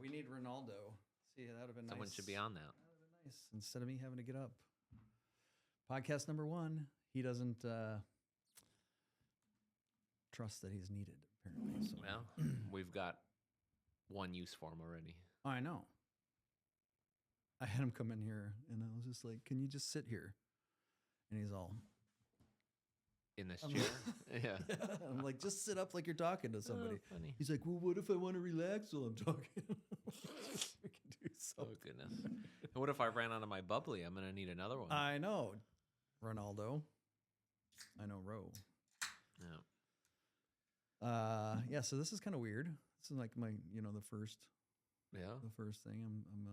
we need Ronaldo. See, that would have been Someone nice. should be on that. That would have been nice. Instead of me having to get up. Podcast number 1. He doesn't trust that he's needed, apparently. So. Well, we've got one use for him already. I know. I had him come in here, and I was just like, "Can you just sit here?" And he's all in this chair. Yeah. I'm like, "Just sit up like you're talking to somebody." Oh, funny. He's like, "Well, what if I want to relax while I'm talking?" We can do Oh something. goodness. And what if I ran out of my bubbly? I'm gonna need another one. I know, Ronaldo. I know, Ro. Yeah. Yeah. So this is kind of weird. This is like my, the first Yeah. thing. I'm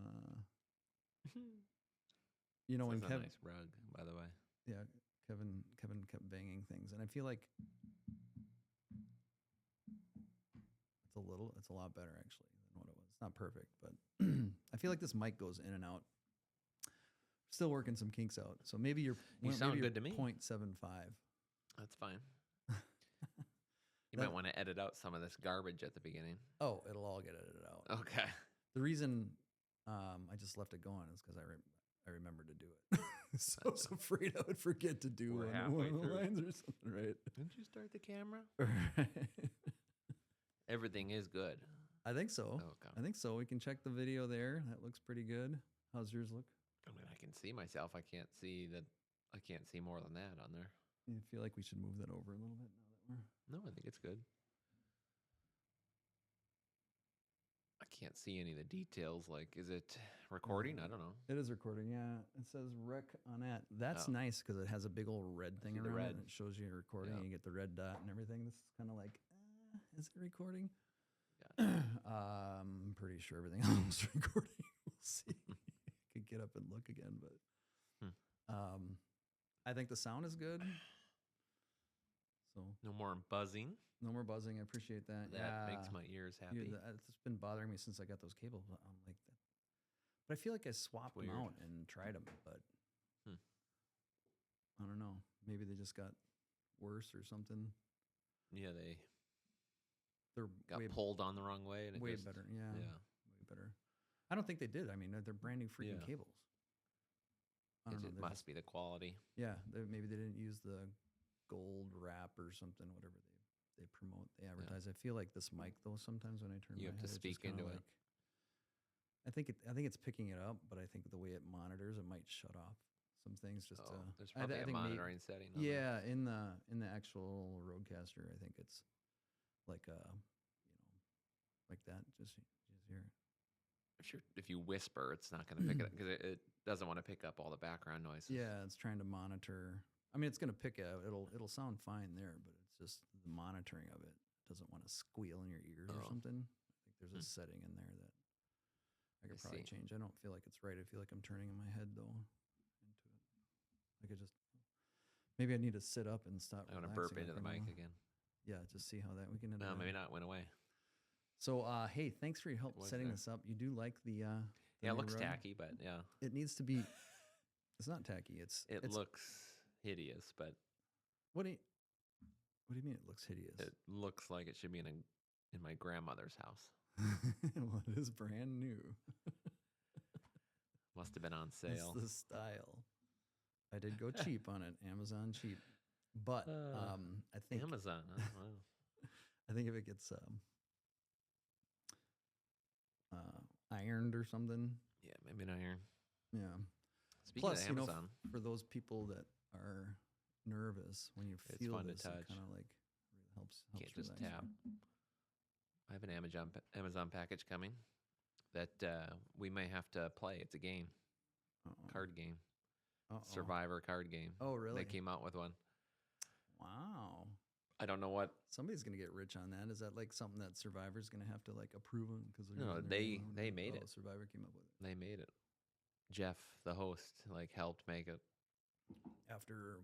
This when is a Kevin, nice rug, by the way. yeah, Kevin kept banging things, and I feel like it's a lot better actually than what it was. It's not perfect, but I feel like this mic goes in and out. Still working some kinks out, so maybe You sound good to me. 0.75. That's fine. You might want to edit out some of this garbage at the beginning. Oh, it'll all get edited out. Okay. The reason I just left it going is because I remembered to do it. So I was afraid I would forget to do We're one halfway of the through. lines or something, right? Didn't you start the camera? Right. Everything is good. I think so. Okay. I think so. We can check the video there. That looks pretty good. How's yours look? I mean, I can see myself. I can't see that. I can't see more than that on there. You feel like we should move that over a little bit now that we're... No, I think it's good. I can't see any of the details. Like, is it recording? I don't know. It is recording, yeah. It says rec on that. That's Oh. nice because it has a big old red thing see the around red. it. And it shows you recording. Yeah. And you get the red dot and everything. This is kind of like, is it recording? Yeah. I'm pretty sure everything else is recording. We'll see. Could get up and look again, but I think the sound is good. So No more buzzing. no more buzzing. I appreciate that. That makes my ears happy. It's been bothering me since I got those cables. I'm like that. But I feel like I swapped them weird. out and tried them, but I don't know. Maybe they just got worse or something. Yeah, they They're got way, pulled on the wrong way. And it way just, better. Yeah, Yeah. way better. I don't think they did. I mean, they're brand new freaking Yeah. cables. I don't know. It they're must be the quality. Yeah, maybe they didn't use the gold wrap or something. Whatever they promote, they advertise. I feel like this mic though. Sometimes when I turn, You my have to head, it's speak just kinda into it. like, I think it's picking it up, but I think the way it monitors, it might shut off some things. Just Oh, there's I probably a think monitoring setting. On yeah, in the actual Rodecaster, I think it's like like that. Just hear it. If you whisper, it's not going to pick it up because it doesn't want to pick up all the background noises. Yeah, it's trying to monitor. I mean, it's going to pick it out. It'll sound fine there, but it's just the monitoring of it doesn't want to squeal in your ears or Oh. something. I think there's a setting in there that I could probably change. I don't feel like it's right. I feel like I'm turning in my head though into it. I could just maybe I need to sit up and stop. I'm going to burp relaxing into the like I mic know. again. Yeah, just see how that we can. No, maybe not. Went away. So, hey, thanks for your help Was setting there? this up. You do like the Yeah, new it looks rug? tacky, but yeah, It needs to be. It's not tacky. It's looks hideous, but What do you mean? It looks hideous. it looks like it should be in my grandmother's house. Well, it is brand new. Must have been on It's sale. the style. I did go cheap on it, Amazon cheap, but I think Amazon. Oh, wow. I think if it gets ironed or something, Yeah, maybe an iron. yeah. Speaking Plus, of Amazon, for those people that are nervous, when you It's feel fun to this, touch. it kind of like helps can't just relax tap. you. I have an Amazon package coming that we may have to play. It's a game, Uh-oh. card game, Uh-oh. Survivor card game. Oh, really? They came out with one. Wow. I don't know what. Somebody's gonna get rich on that. Is that like something that Survivor's gonna have to like approve them because No, they made it. Survivor came up with it They made it. Jeff, the host, helped make it. after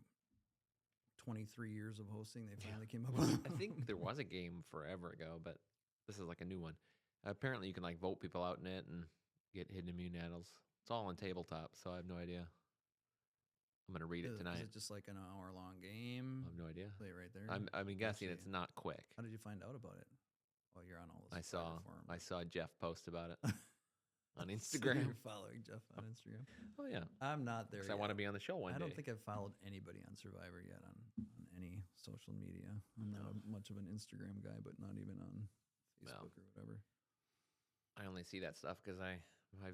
23 years of hosting. They finally came up with it. I think there was a game forever ago, but this is like a new one. Apparently, you can vote people out in it and get hidden immunitals. It's all on tabletop, so I have no idea. I'm gonna read it tonight. Is it just like an hour-long game? I have no idea. Play it right there. I'm guessing Actually, it's not quick. How did you find out about it? Well, you're on all I those Survivor saw forums. I saw Jeff post about it on So Instagram. you're following Jeff on Instagram. Oh yeah, I'm not there 'cause yet. I want to be on the show one I day. don't think I've followed anybody on Survivor yet on any social media. I'm not much of an Instagram guy, but not even on Facebook or whatever. I only see that stuff because I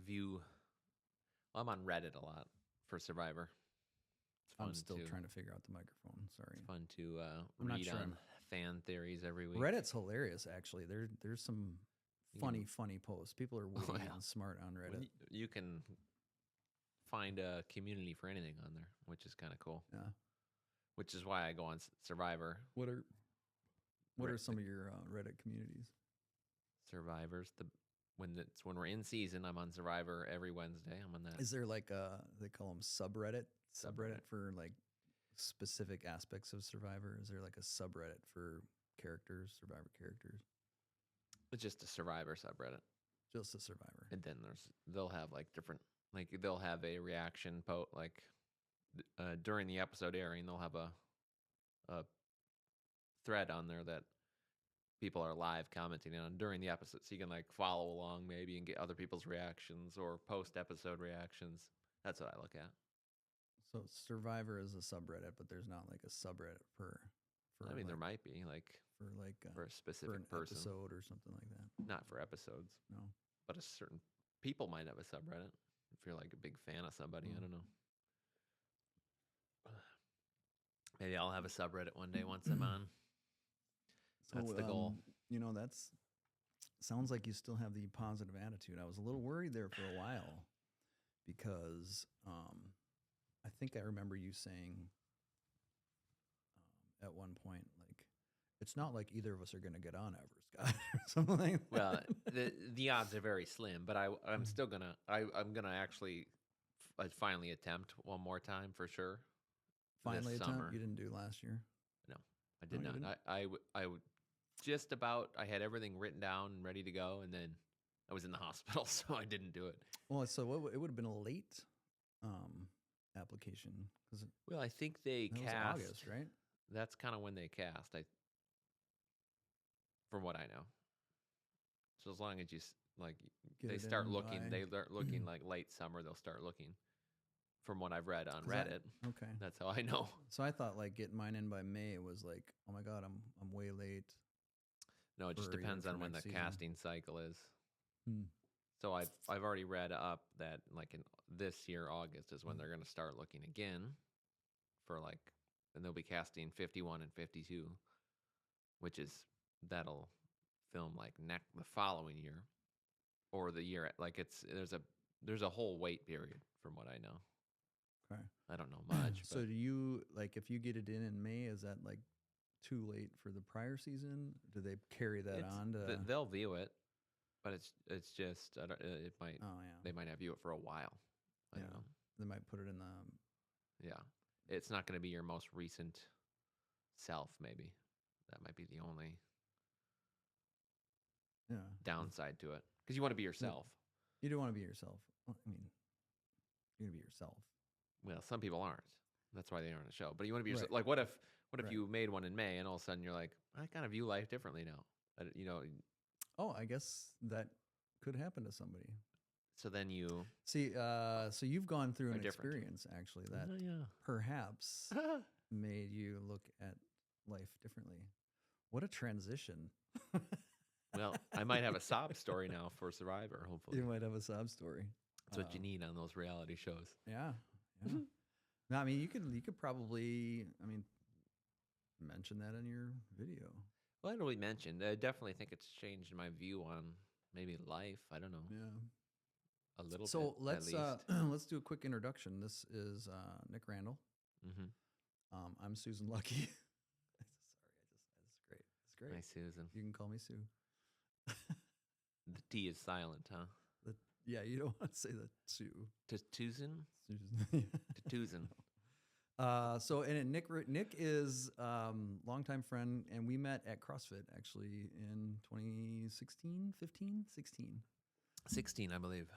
view. Well, I'm on Reddit a lot for Survivor. It's fun I'm still trying to figure out the microphone. Sorry. It's fun to I'm not read sure on fan theories every week. Reddit's hilarious, actually. There's some You funny posts. People are witty and smart on Reddit. You can find a community for anything on there, which is kind of cool. Yeah. Which is why I go on Survivor. What are some of your Reddit communities? Survivors. When we're in season, I'm on Survivor every Wednesday. I'm on that. Is there like they call them subreddit for like specific aspects of Survivor? Is there like a subreddit for Survivor characters? It's just a Survivor subreddit. Just a Survivor. And then they'll have like different, like they'll have a reaction like during the episode airing, they'll have a thread on there that people are live commenting on during the episode, so you can like follow along maybe and get other people's reactions or post episode reactions. That's what I look at. So Survivor is a subreddit, but there's not like a subreddit for I mean, there might be for a specific person episode or something like that. Not for episodes, no. But a certain people might have a subreddit if you're like a big fan of somebody. I don't know. Maybe I'll have a subreddit one day once I'm on. That's the goal. That's sounds like you still have the positive attitude. I was a little worried there for a while because I think I remember you saying at one point, like, it's not like either of us are going to get on ever, Scott, or something like that. Well, the odds are very slim, but I'm still gonna I'm gonna actually finally attempt one more time for sure. Finally this attempt? summer. You didn't do last year? No, I did No, you not. I would just about. I had everything written down and ready to go, and then I was in the hospital, so I didn't do it. Well, so it would have been a late application because Well, I think they cast was August, right? That's kind of when they cast. From what I know. So as long as you like, they start looking like late summer. They'll start looking. From what I've read on Reddit, okay, that's how I know. So I thought like getting mine in by May was like, oh my god, I'm way late. No, it just depends on when the casting cycle is. So I've already read up that like in this year August is when they're going to start looking again for like, and they'll be casting 51 and 52, which is that'll film like the following year or the year like there's a whole wait period from what I know. Okay. I don't know much. So do you like if you get it in May? Is that like too late for the prior season? Do they carry that on to? They'll view it, but it's just I don't. It might. Oh yeah. They might not view it for a while. I don't know. They might put it in the. Yeah, it's not going to be your most recent self. Maybe that might be the only. Yeah. Downside to it because you want to be yourself. You do want to be yourself. Well, I mean, you're gonna be yourself. Well, some people aren't. That's why they aren't on the show. But you want to be yourself. Like, what if you made one in May and all of a sudden you're like, I kind of view life differently now. Oh, I guess that could happen to somebody. So then you see. So you've gone through an experience actually that perhaps made you look at life differently. What a transition. Well, I might have a sob story now for Survivor. Hopefully, you might have a sob story. That's what you need on those reality shows. Yeah. No, I mean, you could probably, mention that in your video. Well, I don't really mentioned. I definitely think it's changed my view on maybe life. I don't know. Yeah. A little bit. So let's at least. Let's do a quick introduction. This is Nick Randall. Mm-hmm. I'm Tsuzen Luckey. Sorry, it's great. Hi, Tsuzen. You can call me Sue. The T is silent, huh? Yeah, you don't want to say the Sue. Tsuzen? Tsuzen. So Nick is longtime friend, and we met at CrossFit actually in 2016, 15, 16. 16, I believe.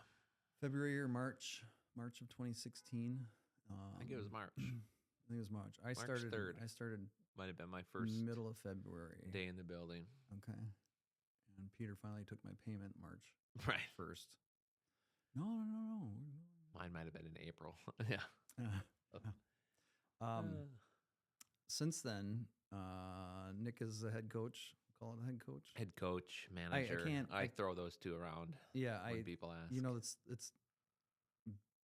February or March of 2016. I think it was March. I think it was March. March 3rd. I started Might have been my first middle of February day in the building. Okay. And Peter finally took my payment March Right. 1st. No. Mine might have been in April. Yeah. Since then, Nick is the head coach. Call it head coach. Head coach, manager. I throw those two around. Yeah, when people ask. It's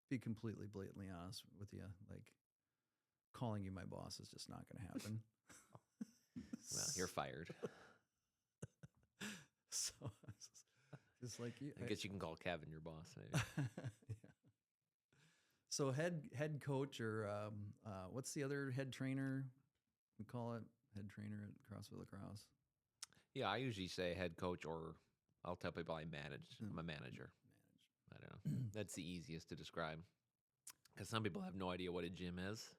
be completely blatantly honest with you. Like, calling you my boss is just not going to happen. Well, you're fired. So just like you, I guess you can call Kevin your boss. Maybe. Yeah. So head coach or what's the other head trainer? We call it head trainer at CrossFit Lacrosse. Yeah, I usually say head coach, or I'll tell people I manage. I'm a manager. I don't know. That's the easiest to describe, because some people have no idea what a gym is,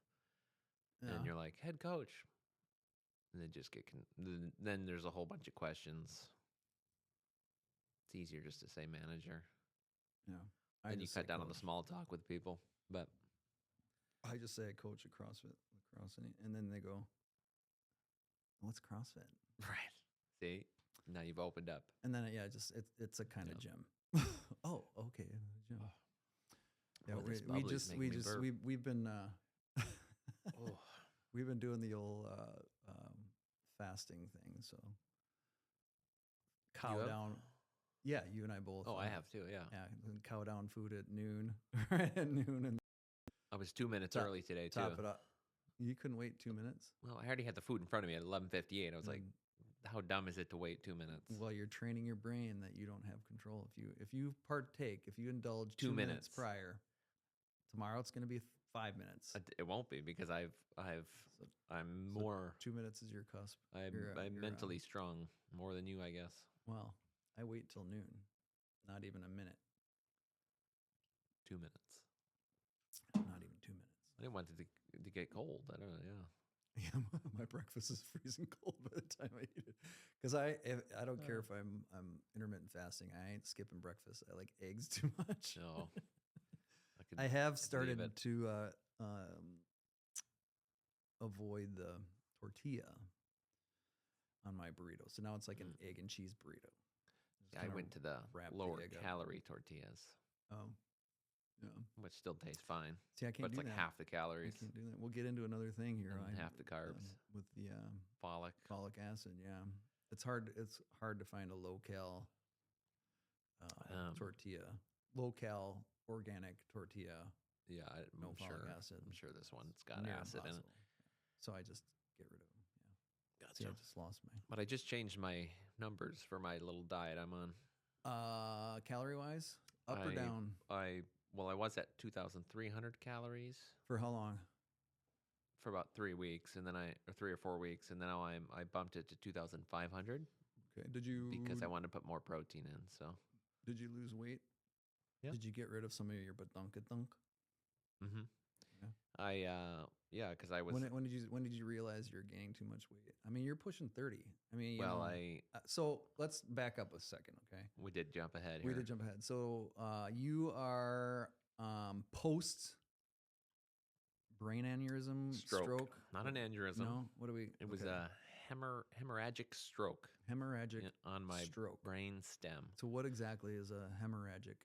and you're like head coach, and they just get. Then there's a whole bunch of questions. It's easier just to say manager. Yeah, then you cut down on the small talk with people. But I just say I coach at CrossFit Lacrosse, and then they go, "What's CrossFit?" Right. See, now you've opened up. And then it's a kind of gym. Oh, okay, gym. Yeah, we've been we've been doing the old fasting thing. So cow down. Yeah, you and I both. Oh, I have too. Yeah. Yeah, and cow down food at noon. Right at noon, and I was 2 minutes early today too. Top it up. You couldn't wait 2 minutes. Well, I already had the food in front of me at 11:58. I was like, how dumb is it to wait 2 minutes? Well, you're training your brain that you don't have control. If you indulge 2 minutes prior, tomorrow it's going to be 5 minutes. It won't be, because I'm more. 2 minutes is your cusp. I'm mentally strong more than you, I guess. Well, I wait till noon, not even a minute. 2 minutes. Not even 2 minutes. I didn't want it to get cold. I don't know. Yeah. Yeah, my breakfast is freezing cold by the time I eat it. Because I don't care if I'm intermittent fasting. I ain't skipping breakfast. I like eggs too much. No. I have started to avoid the tortilla on my burrito. So now it's like an egg and cheese burrito. Yeah, I went to the lower calorie tortillas. Oh. Yeah. Which still tastes fine. See, I can't do that. But it's like half the calories. I can't do that. We'll get into another thing here. And half the carbs. With the folic acid, yeah. It's hard to find a low-cal tortilla. Low-cal organic tortilla. Yeah, no folic acid. I'm sure this one's got acid in it. So I just get rid of them. Yeah. Gotcha. See, I just lost my. But I just changed my numbers for my little diet I'm on. Calorie-wise, up or down? I was at 2,300 calories. For how long? For about 3 weeks, and then 3 or 4 weeks, and then now I bumped it to 2,500. Okay. Did you? Because I wanted to put more protein in. So. Did you lose weight? Yeah. Did you get rid of some of your badunkadunk? Mm-hmm. Yeah. Because I was. When did you realize you're gaining too much weight? I mean, you're pushing 30. I mean, so let's back up a second, okay? We did jump ahead here. We did jump ahead. So you are post brain aneurysm stroke. Not an aneurysm. No. What do we? It was a hemorrhagic stroke. Hemorrhagic on my stroke. brain stem. So what exactly is a hemorrhagic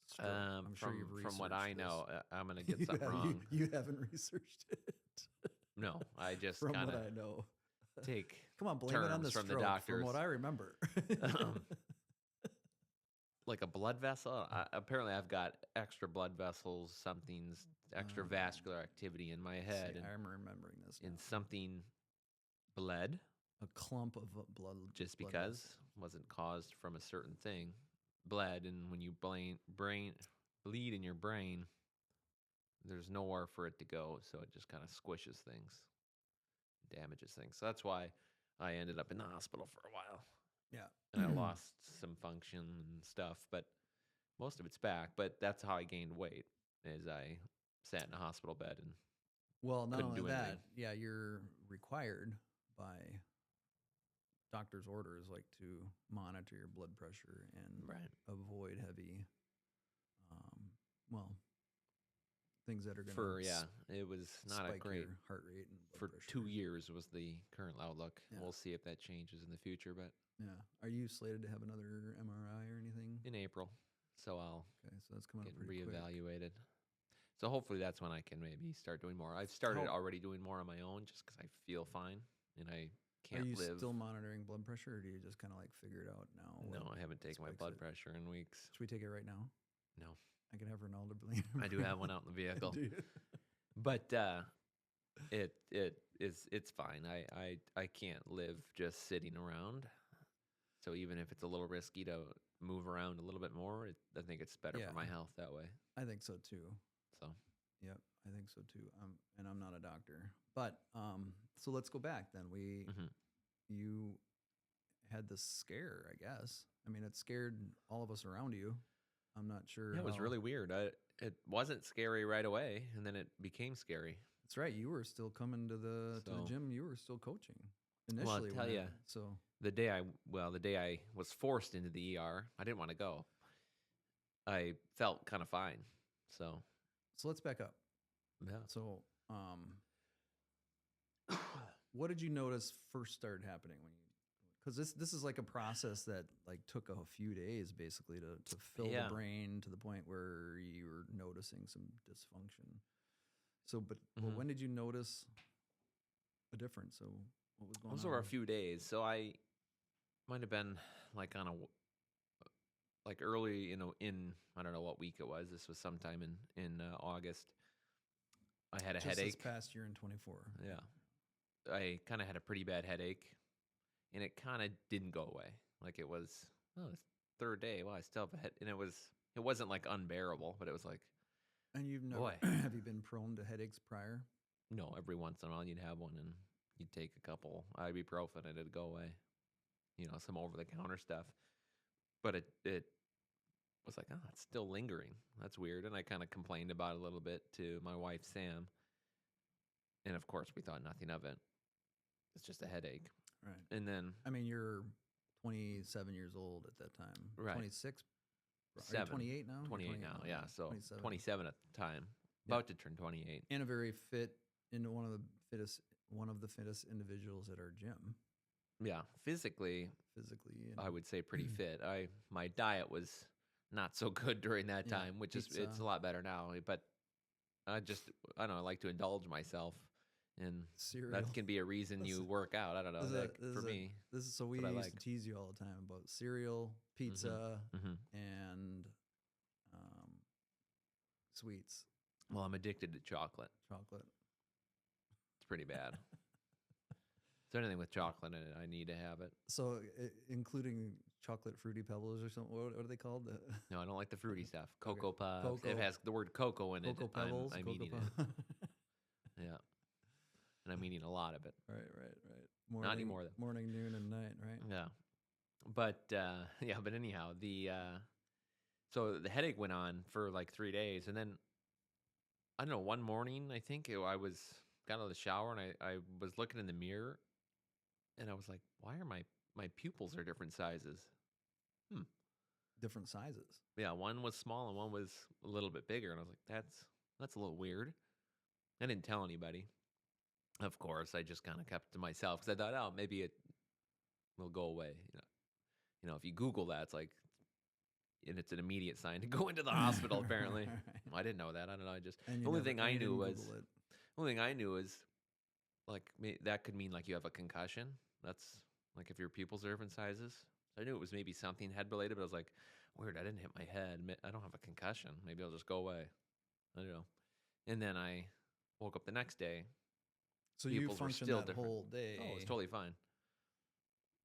stroke? I'm sure you've researched from what I know, I'm going to get something wrong. wrong. You haven't researched it. No, I just from kind what of I know. Take come on, blame it on the from stroke. The doctors. From what I remember. Like a blood vessel. Apparently, I've got extra blood vessels. Something's extra vascular activity in my head. See, I'm remembering this. And something bled. A clump of blood. Just blood because vessels. wasn't caused from a certain thing. Bled, and when you bleed in your brain, there's nowhere for it to go, so it just kind of squishes things, damages things. So that's why I ended up in the hospital for a while. Yeah. And I lost some function and stuff, but most of it's back. But that's how I gained weight, is I sat in a hospital bed and not only that, anything. Yeah, you're required by doctor's orders, like, to monitor your blood pressure and avoid heavy, things that are going to it was not a great heart rate and blood for pressure. 2 years was the current outlook. Yeah. We'll see if that changes in the future, but Yeah. Are you slated to have another MRI or anything? in April. So I'll Okay, so that's coming get up pretty quick. reevaluated. So hopefully that's when I can maybe start doing more. I've started already doing more on my own just because I feel fine and I Are can't you live. still monitoring blood pressure, or do you just kind of like figure it out now? No, what I haven't taken my spikes blood it? pressure in weeks. Should we take it right now? No, I can have Ronaldo bring I do have one out in the vehicle, Do you? but it's fine. I can't live just sitting around. So even if it's a little risky to move around a little bit more, I think it's better for my Yeah. health that way. I think so too. So Yep, I think so too. And I'm not a doctor, but so let's go back then. mhm. You had this scare, I guess. I mean, it scared all of us around you. I'm not sure. Yeah, it was how- really weird. It wasn't scary right away, and then it became scary. That's right. You were still coming to the So- gym. You were still coaching Well, I'll initially. tell ya. So The day I was forced into the ER, I didn't want to go. I felt kind of fine. So let's back up. yeah. So what did you notice first started happening when you? Because this is like a process that like took a few days basically to fill Yeah. the brain to the point where you were noticing some dysfunction. So, but Mhm. when did you notice a difference? So, what was going Those on? were a few days. So I might have been like on a like early, in I don't know what week it was. This was sometime in August. I had a Just headache. this past year in 24. Yeah. I kind of had a pretty bad headache, and it kind of didn't go away. Like it was, it's third day. Well, I still have a head, and it wasn't like unbearable, but it was like, And you've never Boy. have you been prone to headaches prior? no, every once in a while you'd have one, and you'd take a couple ibuprofen, and it'd go away. Some over the counter stuff, but it was like, it's still lingering. That's weird, and I kind of complained about it a little bit to my wife Sam, and of course we thought nothing of it. It's just a headache, Right. and then I mean, you're 27 years old at that time. Right. 26. Are you Seven. 28 now? You're 28 now, yeah. So 27. 27 at the time, Yeah. about to turn 28. And a very fit into one of the fittest individuals at our gym Yeah, physically, physically. And I would say pretty fit. My diet was not so good during that Yeah, time, which is it's pizza. a lot better now. But I don't know. I like to indulge myself, and cereal. that can be a reason you work out. I don't know. For me, So we what I used like. to tease you all the time about cereal, pizza, hmm and sweets, well, I'm addicted to chocolate. chocolate. It's pretty bad. So anything with chocolate in it, I need to have it. So including chocolate fruity pebbles or something. What are they called? No, I don't like the fruity stuff. Okay. Cocoa Puffs. Cocoa- It has the word cocoa in it. Cocoa pebbles. I'm Cocoa eating Pe- it. Yeah. And I'm eating a lot of it. Right. Not anymore, though. Morning, noon, and night. Right. Yeah. But but anyhow, so the headache went on for like 3 days, and then I don't know, one morning I think I got out of the shower and I was looking in the mirror, and I was like, why are my pupils are different sizes? Different sizes. Yeah, one was small and one was a little bit bigger, and I was like, that's a little weird. I didn't tell anybody. Of course, I just kind of kept it to myself because I thought, oh, maybe it will go away. If you Google that, it's like, and it's an immediate sign to go into the hospital. Apparently, Right. I didn't know that. I don't know. I just And the you only never- thing and I you knew didn't was Google it. only thing I knew is like that could mean like you have a concussion. That's like if your pupils are different sizes. So I knew it was maybe something head related, but I was like, weird. I didn't hit my head. I don't have a concussion. Maybe I'll just go away. I don't know. And then I woke up the next day. So you pupils were functioned still that different. whole day. Oh, it's totally fine.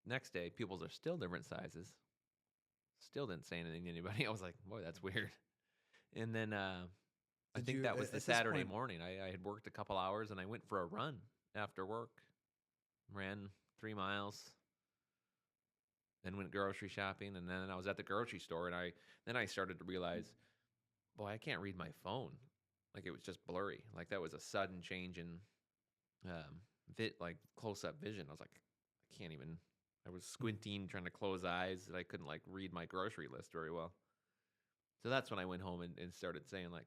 Next day, pupils are still different sizes. Still didn't say anything to anybody. I was like, boy, that's weird. And then I Did think you- that was at the this Saturday point- morning. I had worked a couple hours and I went for a run after work. Ran 3 miles. Then went grocery shopping, and then I was at the grocery store, and I started to realize, boy, I can't read my phone. Like it was just blurry. Like that was a sudden change in like close-up vision. I was like, I can't even. I was squinting, trying to close eyes, and I couldn't like read my grocery list very well. So that's when I went home and started saying like,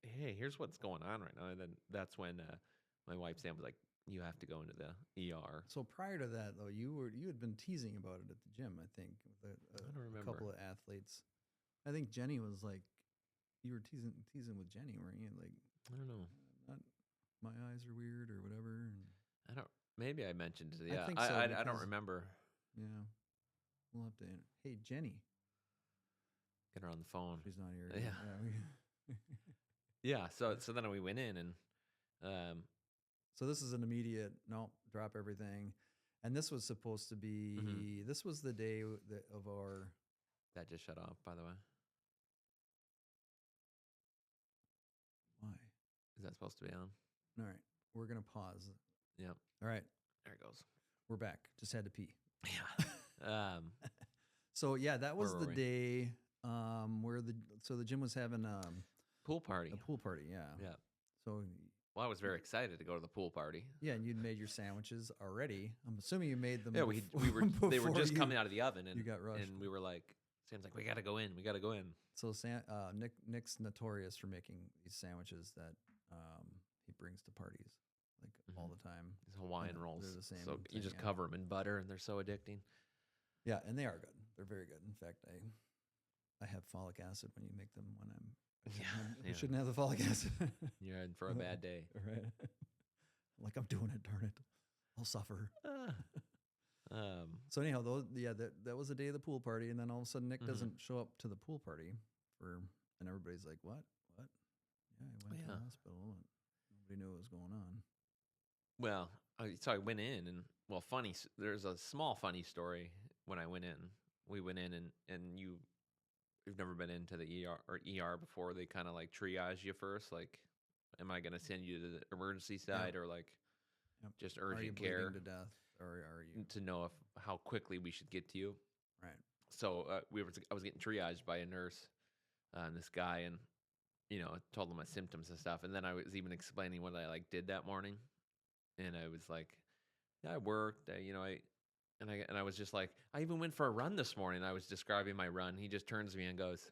hey, here's what's going on right now. And then that's when my wife Sam was like, you have to go into the ER. So prior to that, though, you had been teasing about it at the gym. I think with I don't a remember. couple of athletes. I think Jenny was like, you were teasing with Jenny, weren't you? Like, I don't know. not, my eyes are weird or whatever. And I don't. Maybe I mentioned it. I Yeah, think so, I don't because- remember. yeah, we'll have to. Hey, Jenny, Get her on the phone. she's not here. Yeah. Yeah. So then we went in and So this is an immediate no, drop everything, and this was supposed to be. This was the day of our. that just shut off. By the way, Why? is that supposed to be on? All right, we're gonna pause. Yep. All right, There it goes. we're back. Just had to pee. Yeah. So yeah, that was Where the were we? day where the gym was having Pool party. a pool party. Yeah. Yeah. So Well, I was very excited to go to the pool party. yeah, and you'd made your sandwiches already. I'm assuming you made them. Yeah, we were. They were before just you- coming out of the oven, and you got rushed. and we were like, Sam's like, we got to go in. We got to go in. So Nick's notorious for making these sandwiches that he brings to parties like all the time. These Hawaiian they're rolls. the same So you thing, just yeah. cover them in butter, and they're so addicting. Yeah, and they are good. They're very good. In fact, I have folic acid when you make them when I'm. I Yeah. shouldn't have the folic acid. You're in for a bad day. Right. Like I'm doing it, darn it. I'll suffer. So anyhow, that was the day of the pool party, and then all of a sudden Nick doesn't show up to the pool party and everybody's like, "What? What? Yeah, I went to the hospital, and nobody knew what was going on." Well, so I went in, and well, there's a small funny story when I went in. We went in, and you've never been into the ER before. They kind of like triage you first, like, am I going to send you to the emergency side or like just Are you urgent care bleeding to death, or are you? to know how quickly we should get to you? Right. So I was getting triaged by a nurse, this guy, and I told him my symptoms and stuff, and then I was even explaining what I like did that morning, and I was like, yeah, I worked, I was just like, I even went for a run this morning. I was describing my run. He just turns to me and goes,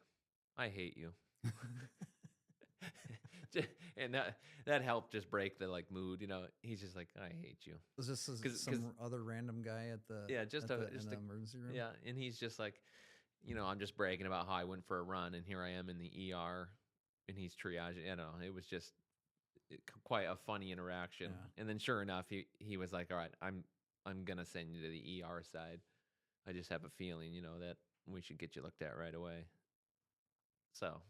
I hate you. And that helped just break the like mood. He's just like, I hate you. Was this some other random guy at the in the emergency room? Yeah, and he's just like, I'm just bragging about how I went for a run, and here I am in the ER, and he's triaging. It was just quite a funny interaction. Yeah. And then sure enough, he was like, all right, I'm gonna send you to the ER side. I just have a feeling, that we should get you looked at right away. So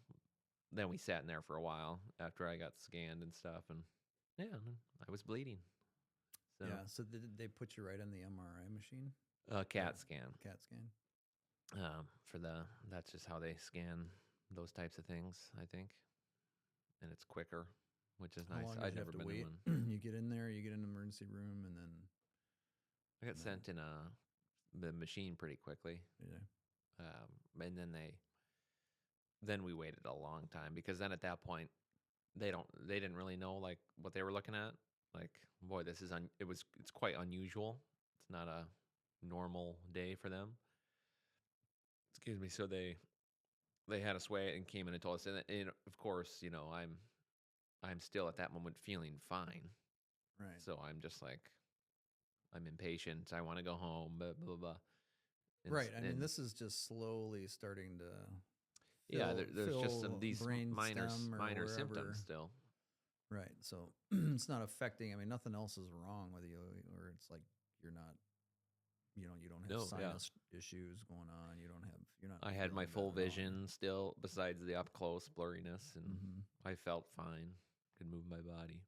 then we sat in there for a while after I got scanned and stuff, and yeah, I was bleeding. So Yeah. So did they put you right on the MRI machine? CAT scan. CAT scan. That's just how they scan those types of things, I think, and it's quicker, which is How nice. long did I'd you never have to been wait? in one. You get in there, you get in the emergency room, and then I got sent in the machine pretty quickly, yeah. and then we waited a long time, because then at that point they didn't really know like what they were looking at. Like, boy, it's quite unusual. It's not a normal day for them. Excuse me. So they had us wait and came in and told us, and of course, I'm still at that moment feeling fine. Right. So I'm just like, I'm impatient. I want to go home. Blah blah blah. Right. I mean, this is just slowly starting to. There's just some these minor wherever. symptoms still. Right. So it's not affecting. I mean, nothing else is wrong with you, or it's like you're not. You don't have sinus issues going on. You're not. I had my feeling full that at all. vision still, besides the up close blurriness, and Mhm. I felt fine. Could move my body.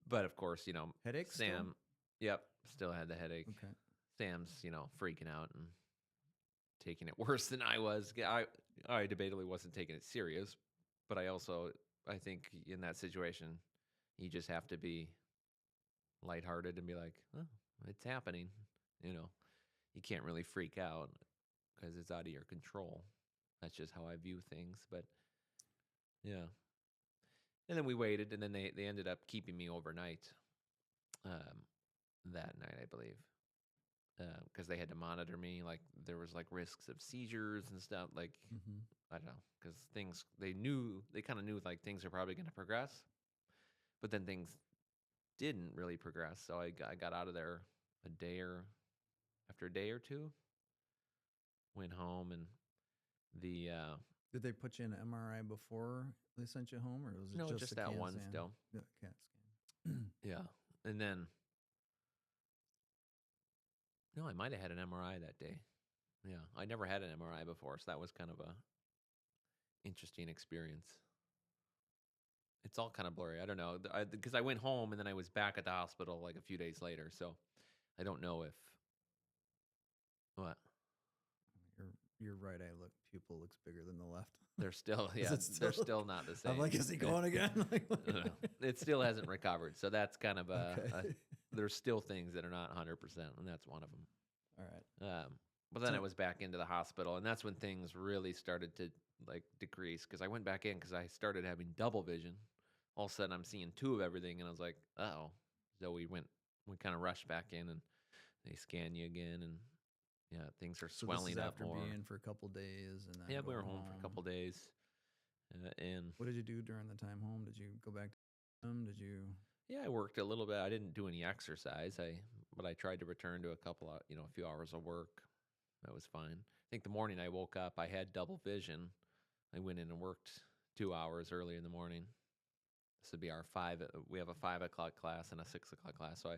But of course, Headaches. Sam. Yep, still had the headache. Okay. Sam's, freaking out and taking it worse than I was. I debatably wasn't taking it serious, but I think in that situation, you just have to be lighthearted and be like, oh, it's happening. You can't really freak out because it's out of your control. That's just how I view things. But yeah. And then we waited, and then they ended up keeping me overnight that night, I believe. Because they had to monitor me, like there was like risks of seizures and stuff. Like I don't know, because they kind of knew like things are probably going to progress, but then things didn't really progress. So I got out of there after a day or two, went home, and the Did they put you in an MRI before they sent you home, or was it no, just just a that CAT one scan? still. Yeah, CAT scan. Yeah. And then no, I might have had an MRI that day. Yeah, I never had an MRI before, so that was kind of a interesting experience. It's all kind of blurry. I don't know because I went home and then I was back at the hospital like a few days later. So I don't know if what Your right eye pupil looks bigger than the left. they're still Is it they're still- still not the same. I'm like, is he going again? No, it still hasn't recovered. So that's kind of Okay. there's still things that are not 100%, and that's one of them. All right. But then So- I was back into the hospital, and that's when things really started to like decrease because I went back in because I started having double vision. All of a sudden, I'm seeing two of everything, and I was like, "Oh!" So we kind of rushed back in, and they scan you again, and yeah, things are So swelling this is up after more. being for a couple days, and then Yeah, we were going home for a couple days, and What did you do during the time home? Did you go back to them? Did you? yeah, I worked a little bit. I didn't do any exercise. But I tried to return to a few hours of work. That was fine. I think the morning I woke up, I had double vision. I went in and worked 2 hours early in the morning. This would be our we have a 5 o'clock class and a 6 o'clock class. So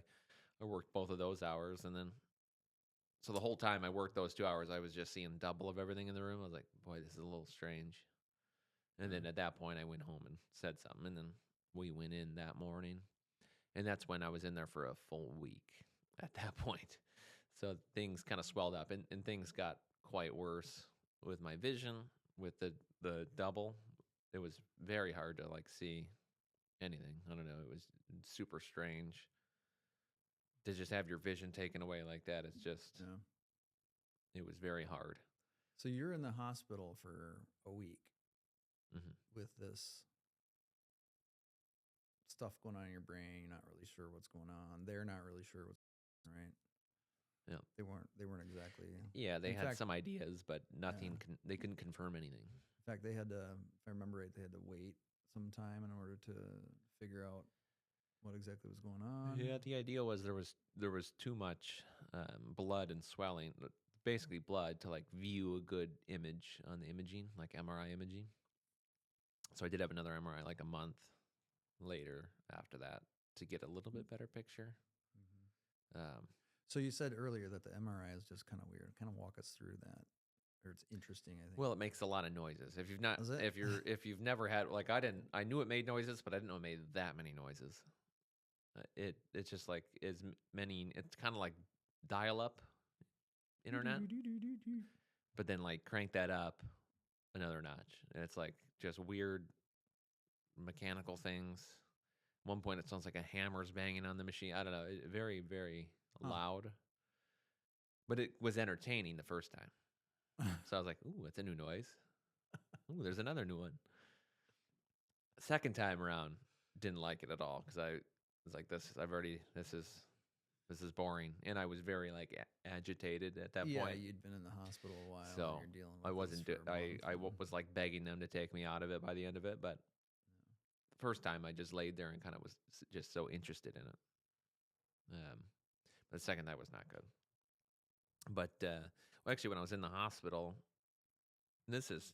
I worked both of those hours. And then, so the whole time I worked those 2 hours, I was just seeing double of everything in the room. I was like, boy, this is a little strange. And then at that point, I went home and said something. And then we went in that morning. And that's when I was in there for a full week at that point. So things kind of swelled up and things got quite worse with my vision, with the double. It was very hard to like see anything. I don't know. It was super strange to just have your vision taken away like that. It's just, Yeah. it was very hard. So you're in the hospital for a week Hmm. with this stuff going on in your brain. You're not really sure what's going on. They're not really sure what's going on, right? Yeah. They weren't exactly. Yeah, they In had fact- some ideas, but nothing. They couldn't confirm anything. In fact, they had to, if I remember right, they had to wait some time in order to figure out what exactly was going on. Yeah, the idea was there was too much blood and swelling, basically blood, to like view a good image on the imaging, like MRI imaging. So I did have another MRI like a month later after that to get a little bit better picture. Mhm. So you said earlier that the MRI is just kind of weird. Kind of walk us through that, or it's interesting. I think. Well, it makes a lot of noises. If you've not, Does it? if you've never had, like I knew it made noises, but I didn't know it made that many noises. It's just like it's kind of like dial up internet, but then like crank that up another notch, and it's like just weird mechanical things. At one point, it sounds like a hammer's banging on the machine. I don't know, very very loud, but it was entertaining the first time. So I was like, "Ooh, that's a new noise. Ooh, there's another new one." Second time around, didn't like it at all because I was like, "This is boring," and I was very like agitated at that Yeah, point. you'd been in the hospital a while. So and you're dealing with I wasn't. this for a month, Was like begging them to take me out of it by the end of it, but the first time I just laid there and kind of was just so interested in it. But the second time was not good. But well, actually, when I was in the hospital, this is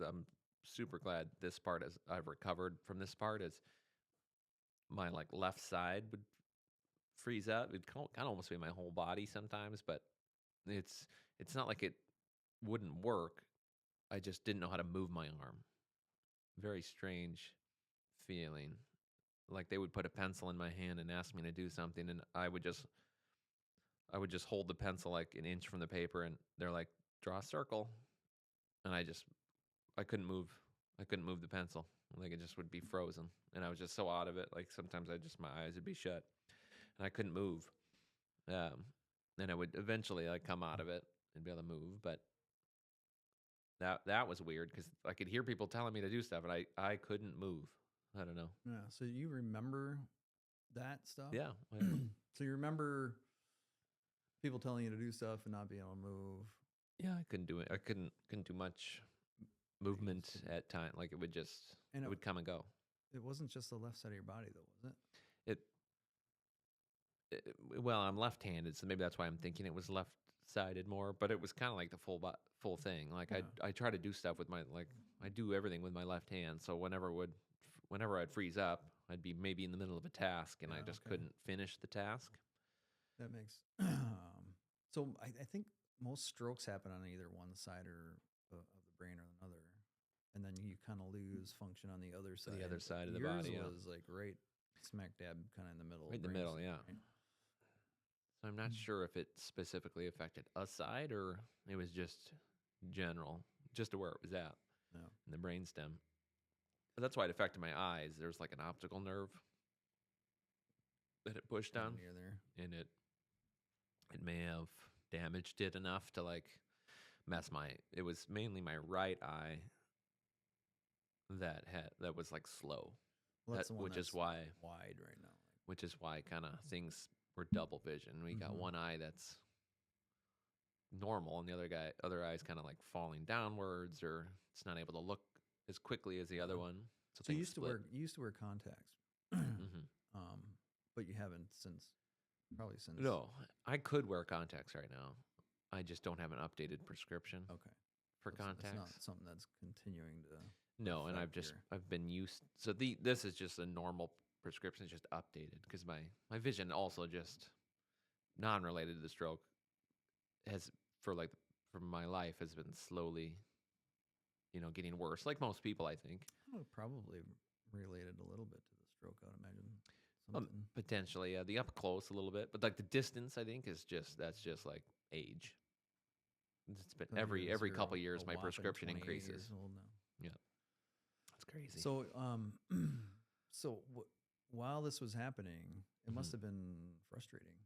I'm super glad this part is I've recovered from this part is my like left side would freeze up. It'd kind of almost be my whole body sometimes, but it's not like it wouldn't work. I just didn't know how to move my arm. Very strange feeling. Like they would put a pencil in my hand and ask me to do something, and I would just hold the pencil like an inch from the paper, and they're like, draw a circle, and I couldn't move. I couldn't move the pencil. Like it just would be frozen, and I was just so out of it. Like sometimes my eyes would be shut, and I couldn't move. And I would eventually like come out of it and be able to move, but that was weird because I could hear people telling me to do stuff, and I couldn't move. I don't know. Yeah. So you remember that stuff? Yeah. So you remember people telling you to do stuff and not being able to move. Yeah, I couldn't do it. I couldn't do much movement at time. Like it would And it would come and go. It wasn't just the left side of your body, though, was it? it, well, I'm left-handed, so maybe that's why I'm thinking it was left-sided more. But it was kind of like the full thing. Like Yeah. I try to do stuff with my I do everything with my left hand. So whenever I'd freeze up, I'd be maybe in the middle of a task and I Yeah, just okay. couldn't finish the task. That makes so I think most strokes happen on either one side or of the brain or another, and then you kind of lose function on the other side. The other side of the Yours body, yeah, was like right smack dab, kind of in the middle. right in the brain middle, center, yeah. right? So I'm not sure if it specifically affected a side or it was just general, just to where it was at No. in the brainstem. But that's why it affected my eyes. There's like an optical nerve that it pushed Kind on, of near there. and it may have damaged it enough to like mess my. It was mainly my right eye that was like slow. Well, that's the one Which that's is why wide right now. kind of things were double vision. We got Mhm. one eye that's normal, and the other eye is kind of like falling downwards, or it's not able to look as quickly as the other one. So So you things used to split. wear contacts, Hmm. but you haven't probably since. No, I could wear contacts right now. I just don't have an updated prescription Okay. for It's not contacts. something that's continuing to. No, and affect your- I've been used. So this is just a normal prescription, it's just updated because my vision also just non-related to the stroke has for my life has been slowly, getting worse. Like most people, I think. Probably related a little bit to the stroke, I would imagine. Something. Potentially, yeah, the up close a little bit, but like the distance, I think that's just like age. It's been 'Cause every you're couple a years my whopping prescription 28 increases. years old now. Yeah, that's crazy. So, so while this was happening, it must Mhm. have been frustrating.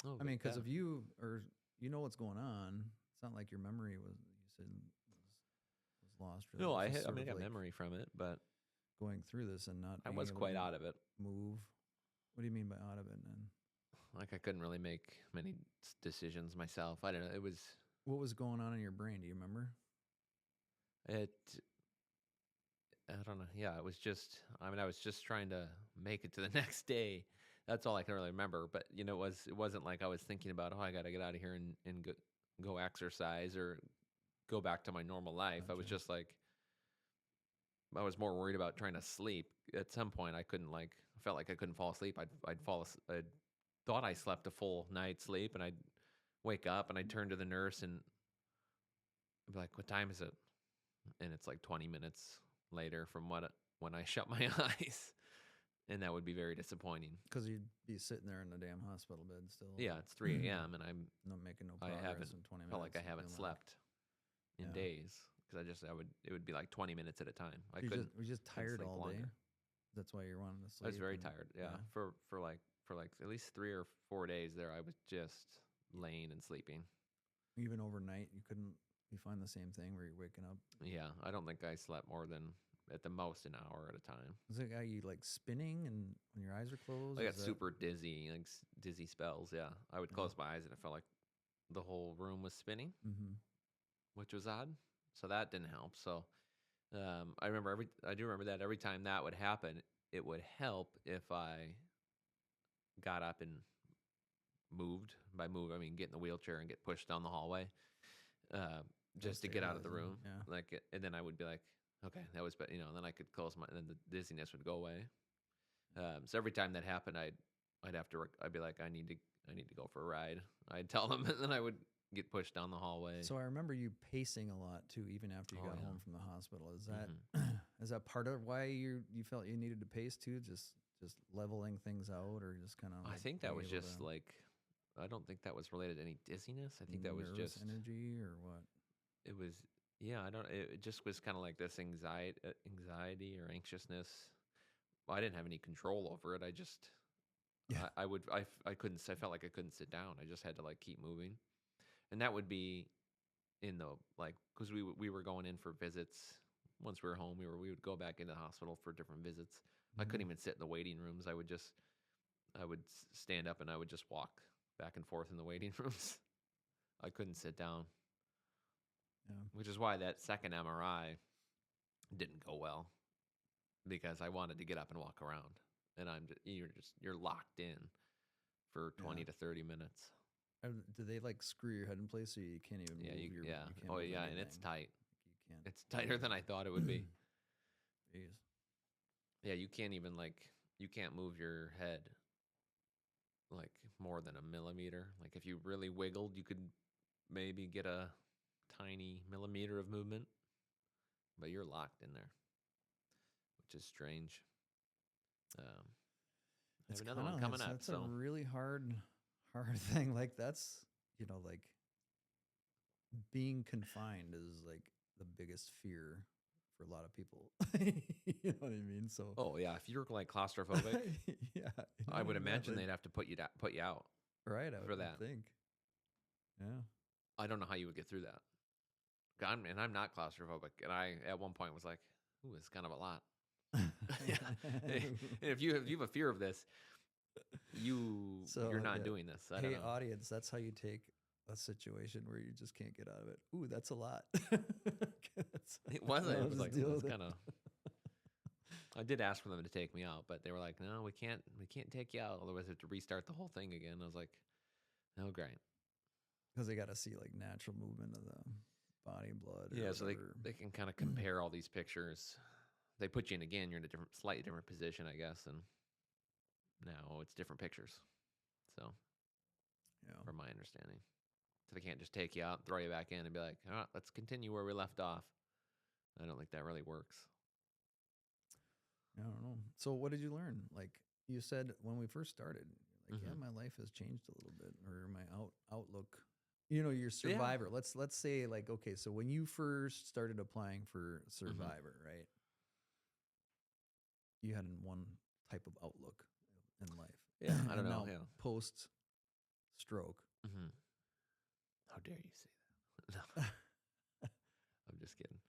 Oh, I mean, because yeah. of you know what's going on. It's not like your memory was lost. Really. No, It was I just I sort mean I of got like memory from it, but going through this and not I being was able quite to out of it. move. What do you mean by out of it? And Like I couldn't really make many decisions myself. I don't know. what was going on in your brain? Do you remember? It. I don't know. Yeah, it was just. I mean, I was just trying to make it to the next day. That's all I can really remember. But it wasn't like I was thinking about, oh, I got to get out of here and go exercise or go back to my normal life. I was Gotcha. just like, I was more worried about trying to sleep. At some point, I couldn't I felt like I couldn't fall asleep. I thought I slept a full night's sleep, and I'd wake up and I'd turn to the nurse and I'd be like, "What time is it?" And it's like 20 minutes later from when I shut my eyes, and that would be very disappointing. Because you'd be sitting there in the damn hospital bed still. Yeah, it's 3 a.m. and I'm Not making no I progress haven't in 20 minutes. felt like I haven't feeling slept in Yeah. days because it would be like 20 minutes at a time. I You couldn't. were you just tired sleep all day. longer. That's why you're wanting to sleep. I was very and- tired. Yeah, for like at least 3 or 4 days there, I was just laying and sleeping. Even overnight, you couldn't. You find the same thing where you're waking up. Yeah, I don't think I slept more than at the most an hour at a time. Is it you like spinning and when your eyes are closed? I got Is that- super dizzy, like dizzy spells. Yeah, I would Yeah. close my eyes and it felt like the whole room was spinning, Mhm. which was odd. So that didn't help. So I do remember that every time that would happen, it would help if I got up and moved. By move, I mean get in the wheelchair and get pushed down the hallway, just to get out of the room. Yeah. And then I would be like, okay, that was, and then I could close my, and then the dizziness would go away. So every time that happened, I'd be like, I need to go for a ride. I'd tell them, and then I would get pushed down the hallway. So I remember you pacing a lot too, even after you Oh, got yeah. home from the hospital. Is that Mhm. is that part of why you felt you needed to pace too? Just leveling things out, or just kind of? I think that was just like, I don't think that was related to any dizziness. I think that was just energy or what. It was, yeah. I don't. It just was kind of like this anxiety or anxiousness. I didn't have any control over it. I just, Yeah. I couldn't. I felt like I couldn't sit down. I just had to like keep moving, and that would be in the because we were going in for visits. Once we were home, we would go back into the hospital for different visits. I couldn't even sit in the waiting rooms. I would stand up and I would just walk back and forth in the waiting rooms. I couldn't sit down. Yeah. Which is why that second MRI didn't go well, because I wanted to get up and walk around. and you're locked in for 20 to 30 minutes. Do they like screw your head in place so you can't even move your? Yeah. You can't Oh move yeah, and anything? it's tight. You can't. It's tighter than I thought it would be. Jeez. Yeah, you can't even you can't move your head like more than a millimeter. Like if you really wiggled, you could maybe get a tiny millimeter of movement, but you're locked in there, which is strange. I have another one coming up. That's a really hard thing. Like that's like being confined is like the biggest fear for a lot of people. You know what I mean? So. Oh yeah, if you're like claustrophobic, yeah, I would imagine they'd have to put you out. Right, I would that. think. Yeah. I don't know how you would get through that. I'm not claustrophobic, and I at one point was like, "Ooh, it's kind of a lot." Yeah. If you have a fear of this, you're not doing this. I don't know. Audience, that's how you take a situation where you just can't get out of it. Ooh, that's a lot. It wasn't. It was like that's kind of. I did ask for them to take me out, but they were like, "No, we can't take you out. Otherwise, we have to restart the whole thing again." I was like, "No, great." Because they got to see like natural movement of the body and blood. Yeah, so they can kind of compare all these pictures. They put you in again. You're in a slightly different position, I guess, and now it's different pictures. So, from my understanding, so they can't just take you out, throw you back in, and be like, "All right, let's continue where we left off." I don't think that really works. I don't know. So, what did you learn? Like you said when we first started, like, yeah, my life has changed a little bit, or my outlook. Your Survivor. Yeah. Let's say like, okay, so when you first started applying for Survivor, right? You had one type of outlook in life. Yeah, I don't know. Now, post stroke. How dare you say that? No. I'm just kidding.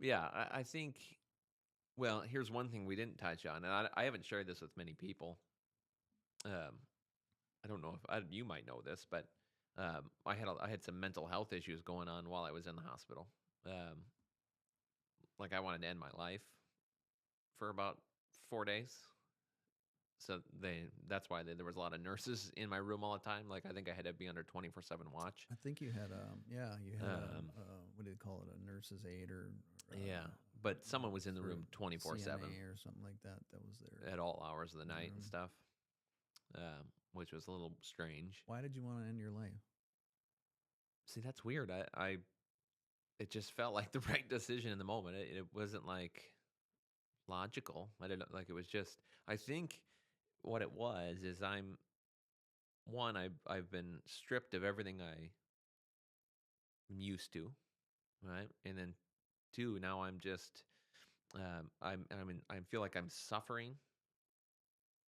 Yeah, I think. Well, here's one thing we didn't touch on, and I haven't shared this with many people. I don't know if you might know this, but I had some mental health issues going on while I was in the hospital. Like I wanted to end my life for about 4 days. So that's why there was a lot of nurses in my room all the time. Like I think I had to be under 24/7 watch. I think you had what do you call it? A nurse's aide or but someone was in the room 24/7 or something like that. That was there at all hours of the night and stuff, which was a little strange. Why did you want to end your life? See, that's weird. It just felt like the right decision in the moment. It wasn't like logical. I didn't like it was just. I think what it was is I've been stripped of everything I'm used to, right? And then 2, now I'm just I feel like I'm suffering.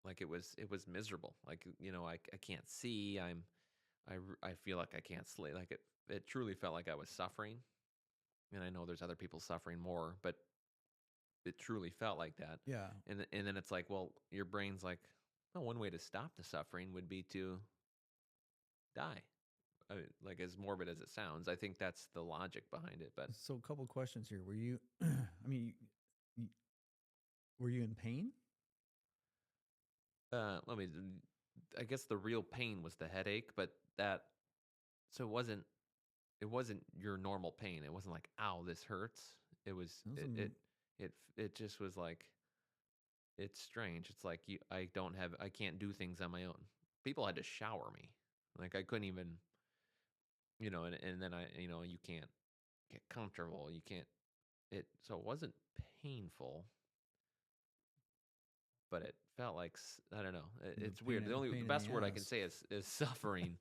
Like it was miserable. Like I can't see. I feel like I can't sleep. Like it truly felt like I was suffering. And I know there's other people suffering more, but it truly felt like that. Yeah. And then it's like, well, your brain's like, well, one way to stop the suffering would be to die. I mean, like as morbid as it sounds, I think that's the logic behind it. But so a couple questions here. Were you? Were you in pain? I guess the real pain was the headache, but so it wasn't your normal pain. It wasn't like, ow, this hurts. It was it just was like, it's strange. It's like I can't do things on my own. People had to shower me. Like I couldn't even, and then you can't get comfortable. You can't, so it wasn't painful, but it felt like, I don't know. It's weird. The best word I can say is suffering,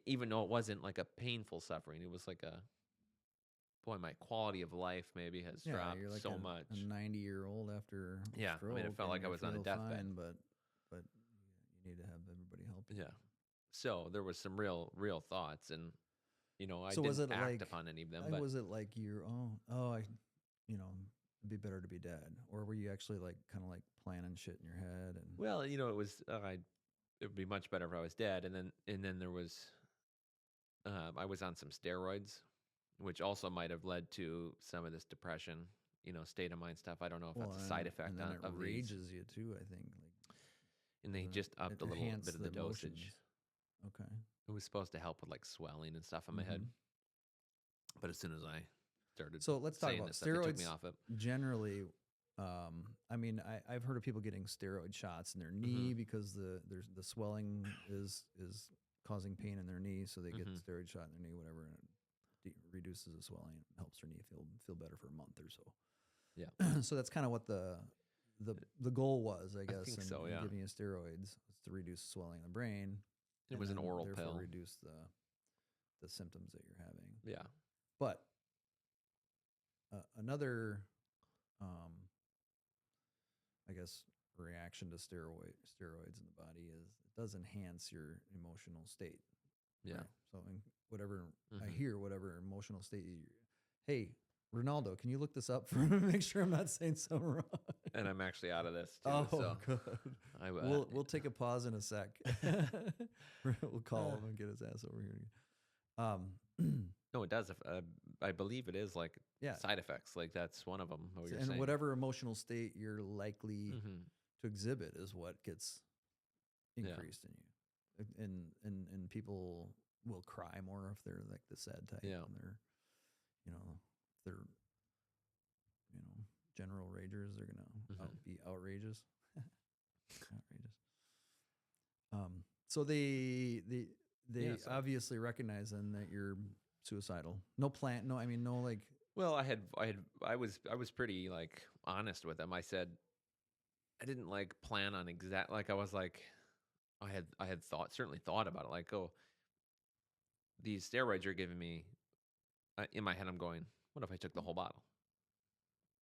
even though it wasn't like a painful suffering. It was like my quality of life maybe has dropped you're like so much. A 90-year-old after stroke. I mean, it felt like I was on a deathbed. But you need to have everybody help you. Yeah. So there was some real thoughts, and I didn't act upon any of them. But was it like it'd be better to be dead, or were you actually like kind of like planning shit in your head? And well, it was it would be much better if I was dead. And then there was I was on some steroids, which also might have led to some of this depression. state of mind stuff. I don't know if Well, that's a side effect and then it of these. rages you too, I think. Like, And they just upped a little bit of the dosage. Emotions. Okay. It was supposed to help with like swelling and stuff in my head. But as soon as I started, so let's talk about stuff, they took me off it. Generally, I mean, I've heard of people getting steroid shots in their knee because the swelling is causing pain in their knee, so they get the steroid shot in their knee, whatever, and it reduces the swelling, and helps their knee feel better for a month or so. Yeah. So that's kind of what the goal was, I guess. I think in, so. Yeah. Giving you steroids was to reduce swelling in the brain. It was an oral pill. Reduce the symptoms that you're having. Yeah. But another, I guess, reaction to steroids in the body is it does enhance your emotional state. Yeah. Right? So in whatever I hear, whatever emotional state hey, Ronaldo, can you look this up for me to make sure I'm not saying something wrong? And I'm actually out of this too. Oh, so good. We'll take a pause in a sec. We'll call him and get his ass over here. No, it does. I believe it is like side effects. Like that's one of them. And whatever emotional state you're likely to exhibit is what gets increased in you. And people will cry more if they're like the sad type. Yeah. And they're, they're, general ragers, they're gonna be outrageous. Outrageous. So they obviously recognize then that you're suicidal. No plan. No, I mean, no, like. Well, I was pretty like honest with them. I said I didn't like plan on exact. Like I was like, I had certainly thought about it. Like, oh, these steroids you're giving me. In my head, I'm going, what if I took the whole bottle?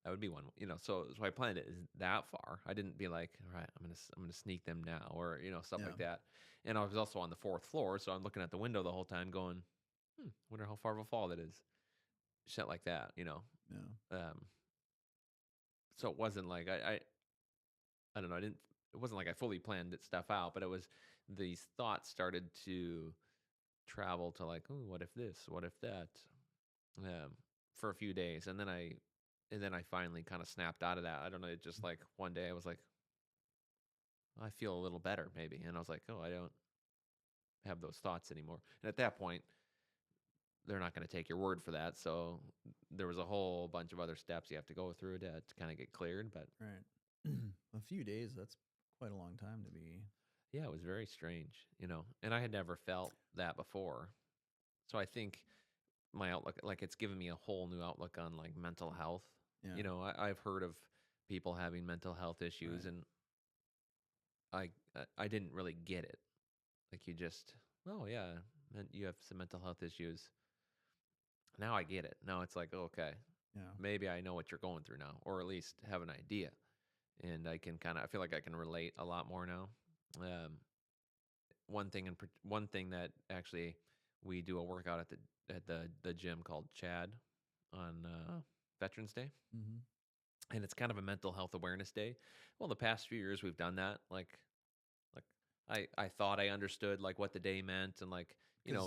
That would be one, So I planned it that far. I didn't be like, all right, I'm gonna sneak them now, or stuff like that. And I was also on the 4th floor, so I'm looking at the window the whole time, going, wonder how far of a fall that is. Shit like that, Yeah. So it wasn't like I don't know. It wasn't like I fully planned stuff out, but it was these thoughts started to travel to like, oh, what if this? What if that? For a few days, and then I finally kind of snapped out of that. I don't know. It just like one day I was like, I feel a little better maybe, and I was like, oh, I don't have those thoughts anymore. And at that point, they're not going to take your word for that. So there was a whole bunch of other steps you have to go through to kind of get cleared. But right, a few days. That's quite a long time to be. Yeah, it was very strange, and I had never felt that before. So I think my outlook, like it's given me a whole new outlook on like mental health. Yeah. I've heard of people having mental health issues, right. And I didn't really get it. Like you just, oh yeah, you have some mental health issues. Now I get it. Now it's like, okay, maybe I know what you're going through now, or at least have an idea, and I feel like I can relate a lot more now. One thing that actually we do a workout at the gym called Chad on Veterans Day. And it's kind of a mental health awareness day. Well, the past few years we've done that. Like I thought I understood like what the day meant, and like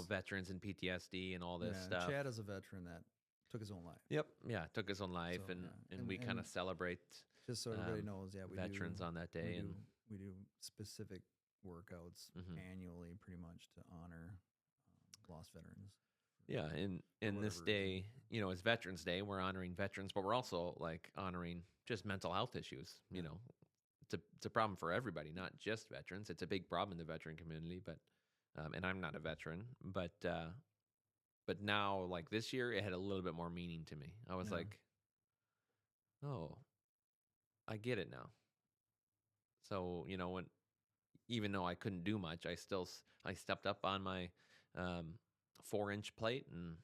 veterans and PTSD and all this stuff. Chad is a veteran that took his own life. Yep. Yeah, took his own life, so, and we kind of celebrate. Just so everybody knows, we veterans on that day, we do specific workouts annually, pretty much to honor lost veterans. Yeah, and this day, is Veterans Day. We're honoring veterans, but we're also like honoring just mental health issues. It's a problem for everybody, not just veterans. It's a big problem in the veteran community, but and I'm not a veteran, but now like this year, it had a little bit more meaning to me. I was like, oh, I get it now. So even though I couldn't do much, I stepped up on my 4-inch plate and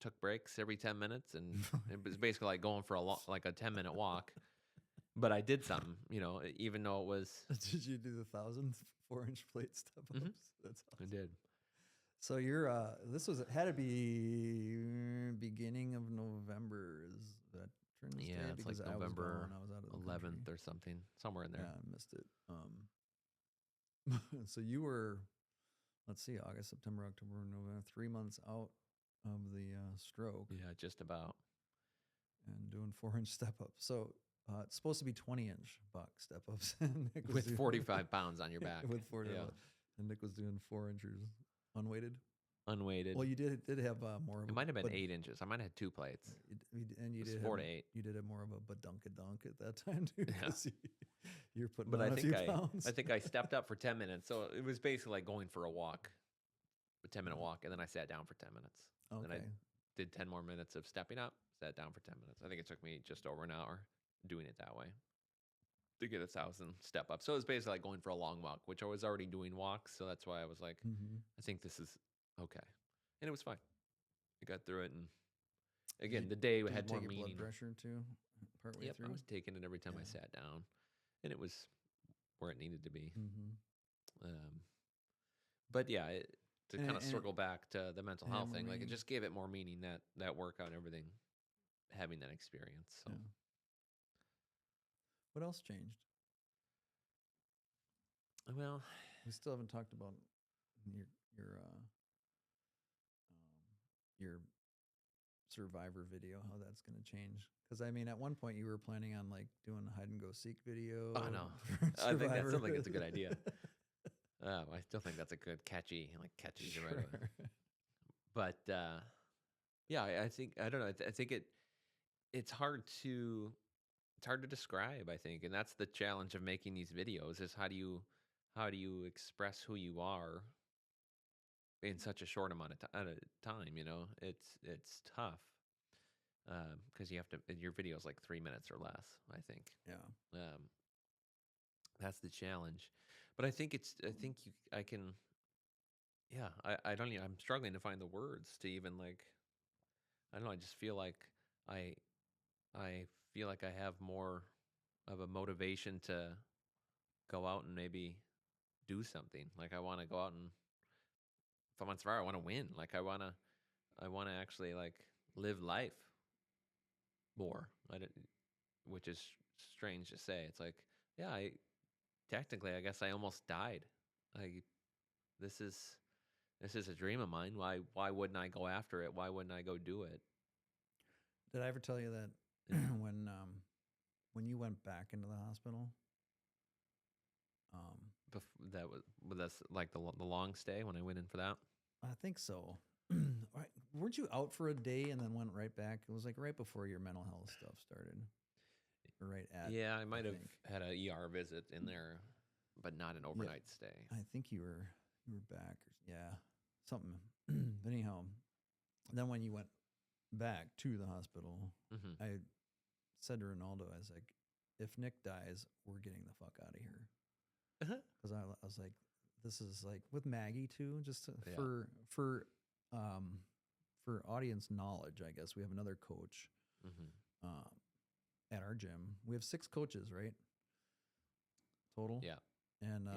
took breaks every 10 minutes, and it was basically like going for a 10-minute walk. But I did something, even though it was. Did you do the 1,000 4-inch plate step ups? That's awesome. I did. So you're had to be beginning of November, is Veterans Day? It's like November I was out of the 11th country. or something, somewhere in there. Yeah, I missed it. So you were, let's see, August, September, October, November, 3 months out of the stroke. Yeah, just about. And doing 4-inch step ups. So it's supposed to be 20-inch buck step ups. With 45 pounds on your back. With 40, yeah. and Nick was doing 4-inchers unweighted. Unweighted. Well, you did have more of it might have been 8 inches. I might have had 2 plates. And you did 4 to 8. You did have more of a badunkadunk at that time too. Yeah. You're putting But on a few pounds. I think I stepped up for 10 minutes. So it was basically like going for a walk, a 10-minute walk, and then I sat down for 10 minutes. Okay. Then I did 10 more minutes of stepping up, sat down for 10 minutes. I think it took me just over an hour doing it that way to get 1,000 step up. So it was basically like going for a long walk, which I was already doing walks. So that's why I was like, I think this is okay. And it was fine. I got through it. And again, the day had more meaning. Blood pressure too, partway through? I was taking it every time I sat down. And it was where it needed to be. But yeah, to kind of circle back to the mental health thing, like it just gave it more meaning, that workout and everything, having that experience. So. Yeah. What else changed? Well, we still haven't talked about your Survivor video, how that's going to change. Because I mean, at one point you were planning on like doing a hide and go seek video. Oh no, I think that sounds like it's a good idea. I still think that's a good catchy Sure. right away. But yeah, I think I don't know. I think it's hard to describe. I think, and that's the challenge of making these videos: is how do you express who you are in such a short amount of time? You know, it's tough because you have to. Your video is like 3 minutes or less. I think. Yeah. That's the challenge, but I think I can. Yeah, I don't. I'm struggling to find the words to even like. I don't know. I just feel like I feel like I have more of a motivation to go out and maybe do something. Like I want to go out and if I'm on Survivor, I want to win. Like I want to actually like live life more. Which is strange to say. It's like, yeah, technically, I guess I almost died. This is a dream of mine. Why wouldn't I go after it? Why wouldn't I go do it? Did I ever tell you that when you went back into the hospital? That's like the long stay when I went in for that. I think so. Weren't you out for a day and then went right back? It was like right before your mental health stuff started. Right at. Yeah, I might have had an ER visit in there, but not an overnight stay. I think you were back. Something. But anyhow, then when you went back to the hospital, I said to Ronaldo, I was like, if Nick dies, we're getting the fuck out of here. Because I was like, this is like with Maggie too, just for audience knowledge, I guess. We have another coach at our gym. We have 6 coaches, right? Total. Yeah. And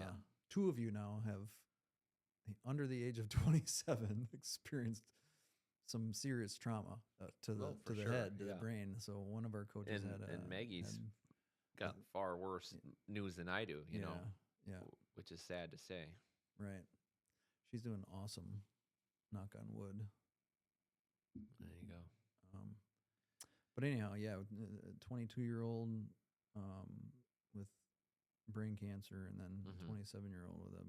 2 of you now have, under the age of 27, experienced some serious trauma to the head, to the brain. So one of our coaches and Maggie's got far worse news than I do, you know. Yeah. Which is sad to say. Right. She's doing awesome. Knock on wood. There you go. But anyhow, 22-year-old with brain cancer, and then 27-year-old with a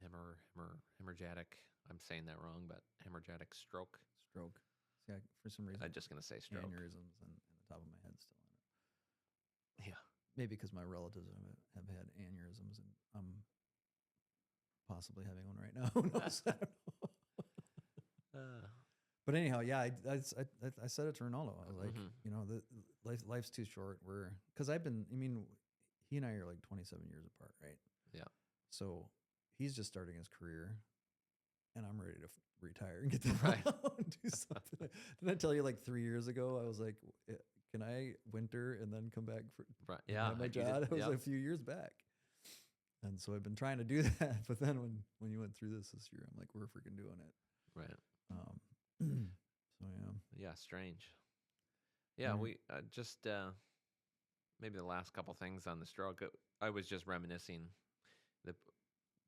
hemorrhagic. I'm saying that wrong, but hemorrhagic stroke. Stroke. See, for some reason, I'm just gonna say stroke. Aneurysms and the top of my head still on it. Yeah. Maybe because my relatives have had aneurysms, and I'm possibly having one right now. Who knows? I don't know. But anyhow, I said it to Ronaldo. I was like, you know, life's too short. Because he and I are like 27 years apart, right? Yeah. So he's just starting his career, and I'm ready to retire and get the hell out and do something. Didn't I tell you like 3 years ago? I was like, can I winter and then come back for my job? It was a few years back. And so I've been trying to do that. But then when you went through this year, I'm like, we're freaking doing it. Right. So yeah, strange. Yeah, we just maybe the last couple things on the stroke. I was just reminiscing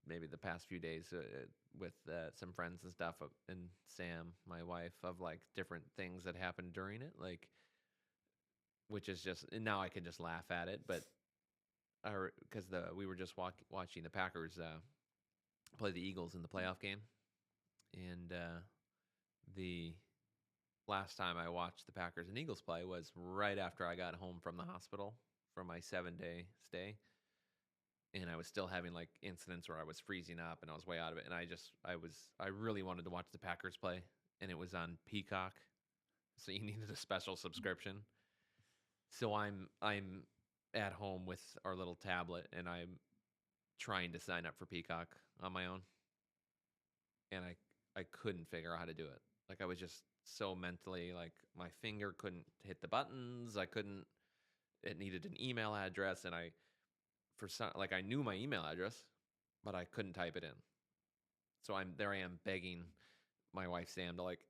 maybe the past few days with some friends and stuff, and Sam, my wife, of like different things that happened during it. Like which is just, and now I can just laugh at it. But because we were just watching the Packers play the Eagles in the playoff game, and the last time I watched the Packers and Eagles play was right after I got home from the hospital from my 7-day stay. And I was still having like incidents where I was freezing up and I was way out of it. And I really wanted to watch the Packers play, and it was on Peacock. So you needed a special subscription. So I'm at home with our little tablet, and I'm trying to sign up for Peacock on my own. And I couldn't figure out how to do it. Like I was just so mentally, like my finger couldn't hit the buttons. It needed an email address, and I knew my email address, but I couldn't type it in. So I am begging my wife Sam to like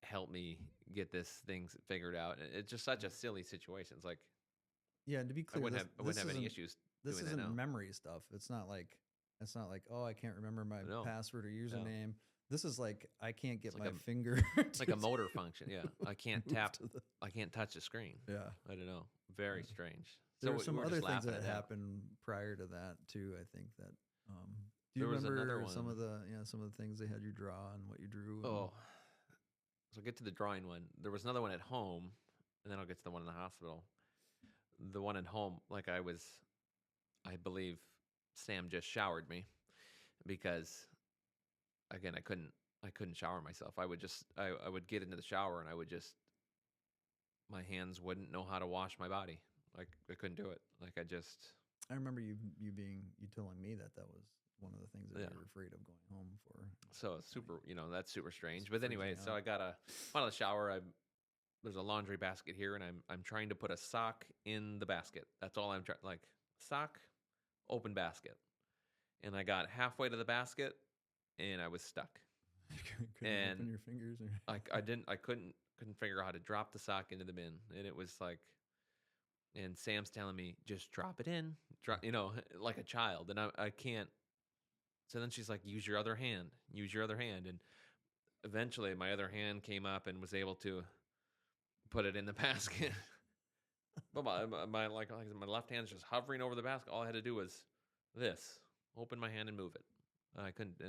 help me get this thing figured out. And it's just such a silly situation. It's like, yeah, and to be clear, I wouldn't have any issues. This doing that now. isn't memory stuff. It's not like oh, I can't remember my password or username. No. This is like I can't get my finger. It's like a motor function. Yeah, I can't tap. I can't touch the screen. Yeah, I don't know. Very strange. There were some other things that happened prior to that too. I think that. Do you remember some of the things they had you draw and what you drew? Oh, so I'll get to the drawing one. There was another one at home, and then I'll get to the one in the hospital. The one at home, like I believe Sam just showered me because, again, I couldn't shower myself. I would get into the shower and my hands wouldn't know how to wash my body. Like I couldn't do it. Like I remember you telling me that was one of the things that you were afraid of going home for. So super, that's super strange. But anyway, so I got out of the shower. There's a laundry basket here, and I'm trying to put a sock in the basket. That's all I'm trying. Like sock, open basket, and I got halfway to the basket, and I was stuck. Couldn't open your fingers, or I couldn't figure out how to drop the sock into the bin, and it was like. And Sam's telling me, just drop it in, like a child. And I can't. So then she's like, use your other hand. And eventually my other hand came up and was able to put it in the basket. But my left hand's just hovering over the basket. All I had to do was open my hand and move it. I couldn't,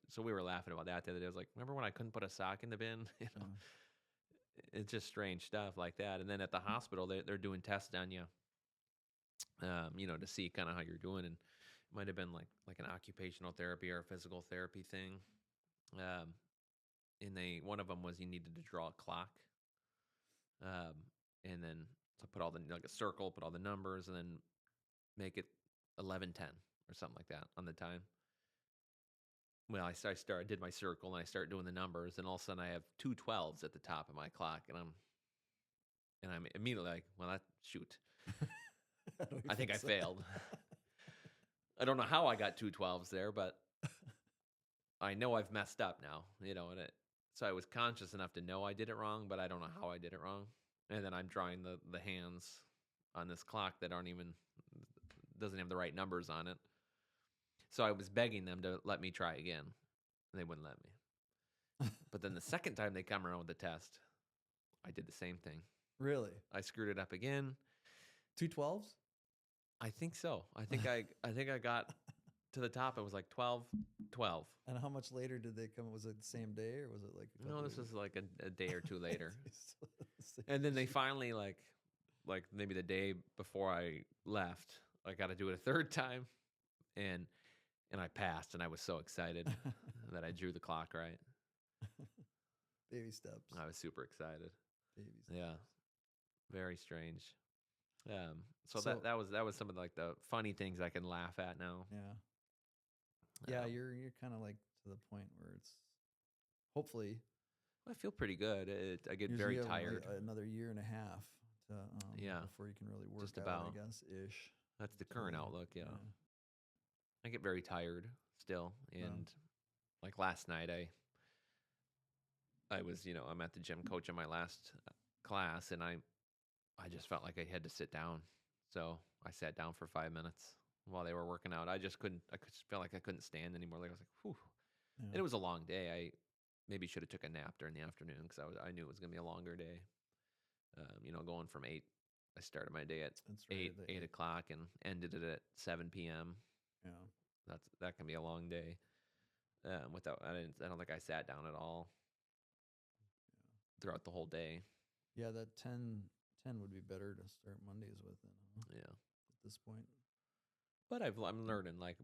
so we were laughing about that the other day. I was like, remember when I couldn't put a sock in the bin? It's just strange stuff like that. And then at the hospital, they're doing tests on you, to see kind of how you're doing. And it might have been like an occupational therapy or a physical therapy thing. And one of them was you needed to draw a clock. And then to put like a circle, put all the numbers, and then make it 11:10 or something like that on the time. Well, I did my circle, and I start doing the numbers, and all of a sudden I have 2 12s at the top of my clock, and I'm immediately like, well, shoot. I think I failed. I don't know how I got 2 12s there, but I know I've messed up now, so I was conscious enough to know I did it wrong, but I don't know how I did it wrong. And then I'm drawing the hands on this clock that doesn't have the right numbers on it. So I was begging them to let me try again, and they wouldn't let me. But then the second time they come around with the test, I did the same thing. Really? I screwed it up again. 2 12s? I think so. I think I got to the top. It was like 12. And how much later did they come? Was it the same day, or was it like a couple this was like a day or two later. So And then they finally like maybe the day before I left, I got to do it a third time, and I passed, and I was so excited that I drew the clock right. Baby steps. I was super excited. Baby steps. Yeah, very strange. So that was some of like the funny things I can laugh at now. Yeah, you're kind of like to the point where it's hopefully. I feel pretty good. I get very tired. Another year and a half before you can really work just about, out, I guess, ish. That's the current outlook, yeah. I get very tired still, and like last night I was, I'm at the gym coaching my last class, and I just felt like I had to sit down. So I sat down for 5 minutes while they were working out. I just felt like I couldn't stand anymore. Like I was like, whew. Yeah. And it was a long day. I maybe should have took a nap during the afternoon because I knew it was going to be a longer day. Going from 8 I started my day at That's right. 8 o'clock and ended it at 7 p.m. Yeah. That can be a long day. I don't think I sat down at all throughout the whole day. Yeah, that 10 would be better to start Mondays with then, huh? Yeah. At this point. But I'm learning, like,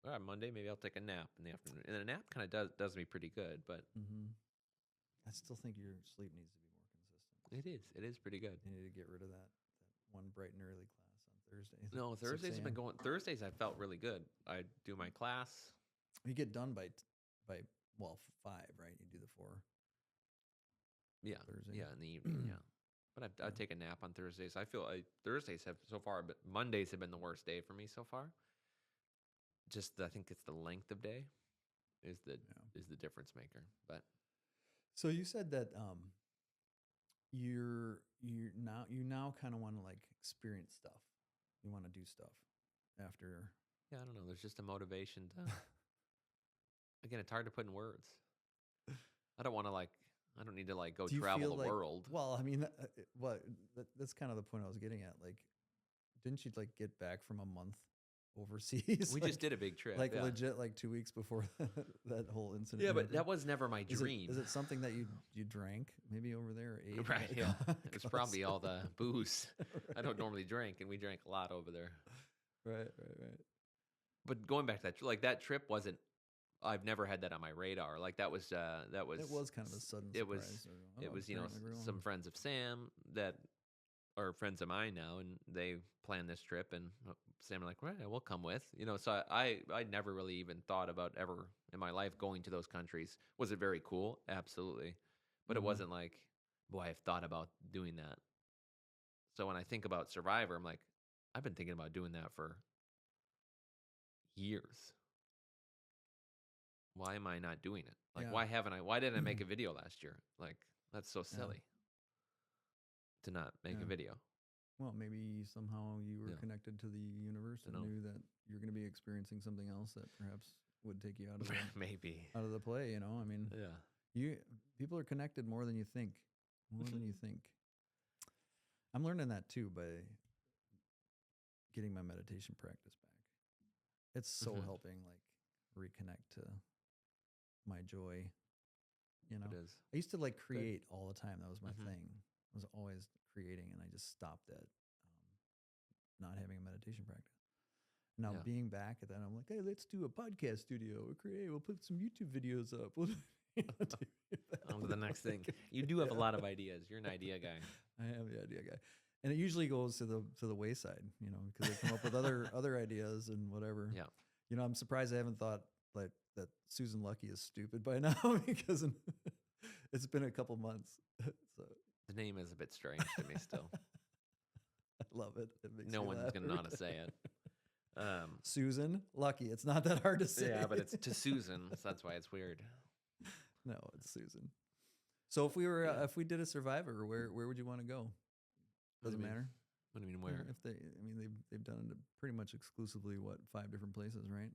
all right, Monday, maybe I'll take a nap in the afternoon. And a nap kind of does me pretty good, but I still think your sleep needs to be more consistent. it is pretty good. You need to get rid of that one bright and early class on Thursdays. No, 6 Thursdays have been a.m. going. Thursdays I felt really good. I do my class. You get done by 5, right? You do the 4. Yeah, Thursday. yeah, in the evening, yeah. But I'd take a nap on Thursdays. I feel Thursdays have so far, but Mondays have been the worst day for me so far. Just I think it's the length of day is the difference maker. But so you said that you now kind of want to like experience stuff. You want to do stuff after. Yeah, I don't know. There's just a motivation to. Again, it's hard to put in words. I don't want to I don't need to go travel the world. Well, I mean, that's kind of the point I was getting at. Like, didn't you get back from a month overseas? We just did a big trip, legit, 2 weeks before that whole incident. Yeah, but that was never my dream. Is it something that you drank maybe over there or ate? Right. Yeah, it's probably all the booze. Right. I don't normally drink, and we drank a lot over there. Right. But going back to that trip wasn't. I've never had that on my radar. That was. It was kind of a sudden surprise. It was some friends of Sam that are friends of mine now, and they planned this trip, and Sam like, right, we'll come with. So I never really even thought about ever in my life going to those countries. Was it very cool? Absolutely, but it wasn't like, boy, I've thought about doing that. So when I think about Survivor, I'm like, I've been thinking about doing that for years. Why am I not doing it? Why didn't I make a video last year? That's so silly to not make a video. Well, maybe somehow you were connected to the universe and knew that you're going to be experiencing something else that perhaps would take you out of the, maybe out of the play. I mean, people are connected more than you think. I'm learning that too by getting my meditation practice back. It's so helping reconnect to my joy. It is. I used to create all the time. That was my thing. I was always creating, and I just stopped at not having a meditation practice. Now being back at that, I'm like, hey, let's do a podcast studio. We'll put some YouTube videos up. On to the next thing. You do have a lot of ideas. You're an idea guy. I am the idea guy, and it usually goes to the wayside, because I come up with other ideas and whatever. Yeah. I'm surprised I haven't thought that Tsuzen Luckey is stupid by now because it's been a couple months. So the name is a bit strange to me still. I love it. No one's gonna know how to say it. Tsuzen Luckey. It's not that hard to say. Yeah, but it's to Susan, so that's why it's weird. No, it's Tsuzen. So if we did a Survivor, where would you want to go? Doesn't matter. What do you mean where? They've done it pretty much exclusively 5 different places, right?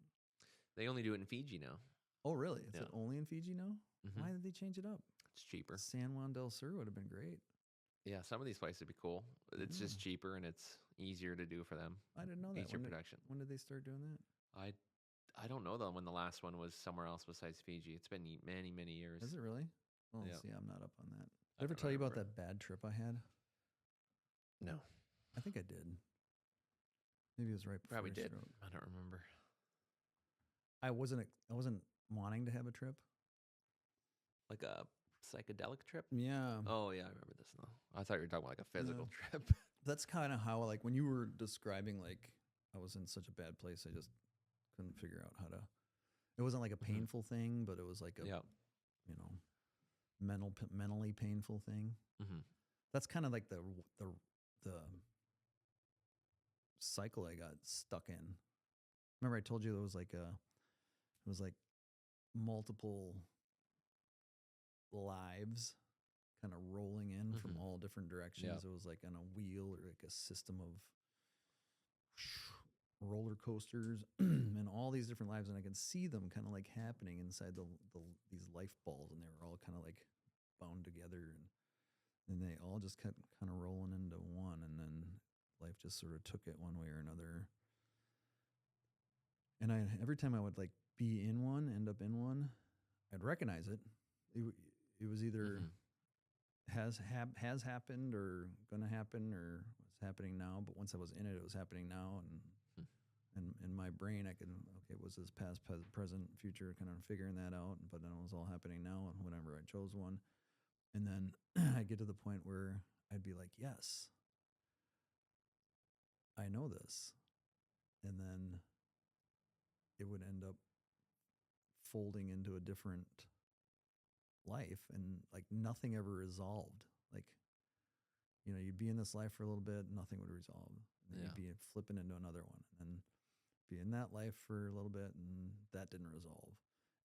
They only do it in Fiji now. Oh, really? Is it only in Fiji now? Mm-hmm. Why did they change it up? It's cheaper. San Juan del Sur would have been great. Yeah, some of these places would be cool. It's just cheaper and it's easier to do for them. I didn't know that. Easier production. When did they start doing that? I don't know when the last one was somewhere else besides Fiji. It's been many, many years. Is it really? Well, see, I'm not up on that. Did I ever tell you about that bad trip I had? No. I think I did. Maybe it was right before. Probably did. I don't remember. I wasn't wanting to have a trip. Like a psychedelic trip? Yeah. Oh, yeah, I remember this now. I thought you were talking about a physical trip. That's kind of how, when you were describing, I was in such a bad place, I just couldn't figure out how to. It wasn't a painful thing, but it was a, mentally painful thing. Mm-hmm. That's kind of the cycle I got stuck in. Remember I told you there was multiple lives kind of rolling in from all different directions. It was on a wheel or a system of roller coasters and all these different lives, and I could see them kind of happening inside these life balls, and they were all kind of bound together, and they all just kept kind of rolling into one, and then just sort of took it one way or another. And every time I would like be in one, end up in one, I'd recognize it. It was either has happened or gonna happen or was happening now. But once I was in it, it was happening now, and in my brain, I could was this past, present, future, kind of figuring that out. But then it was all happening now, and whenever I chose one, and then I get to the point where I'd be like, yes, I know this, and then it would end up folding into a different life, and like nothing ever resolved. Like, you'd be in this life for a little bit, nothing would resolve. And then you'd be flipping into another one, and then be in that life for a little bit, and that didn't resolve.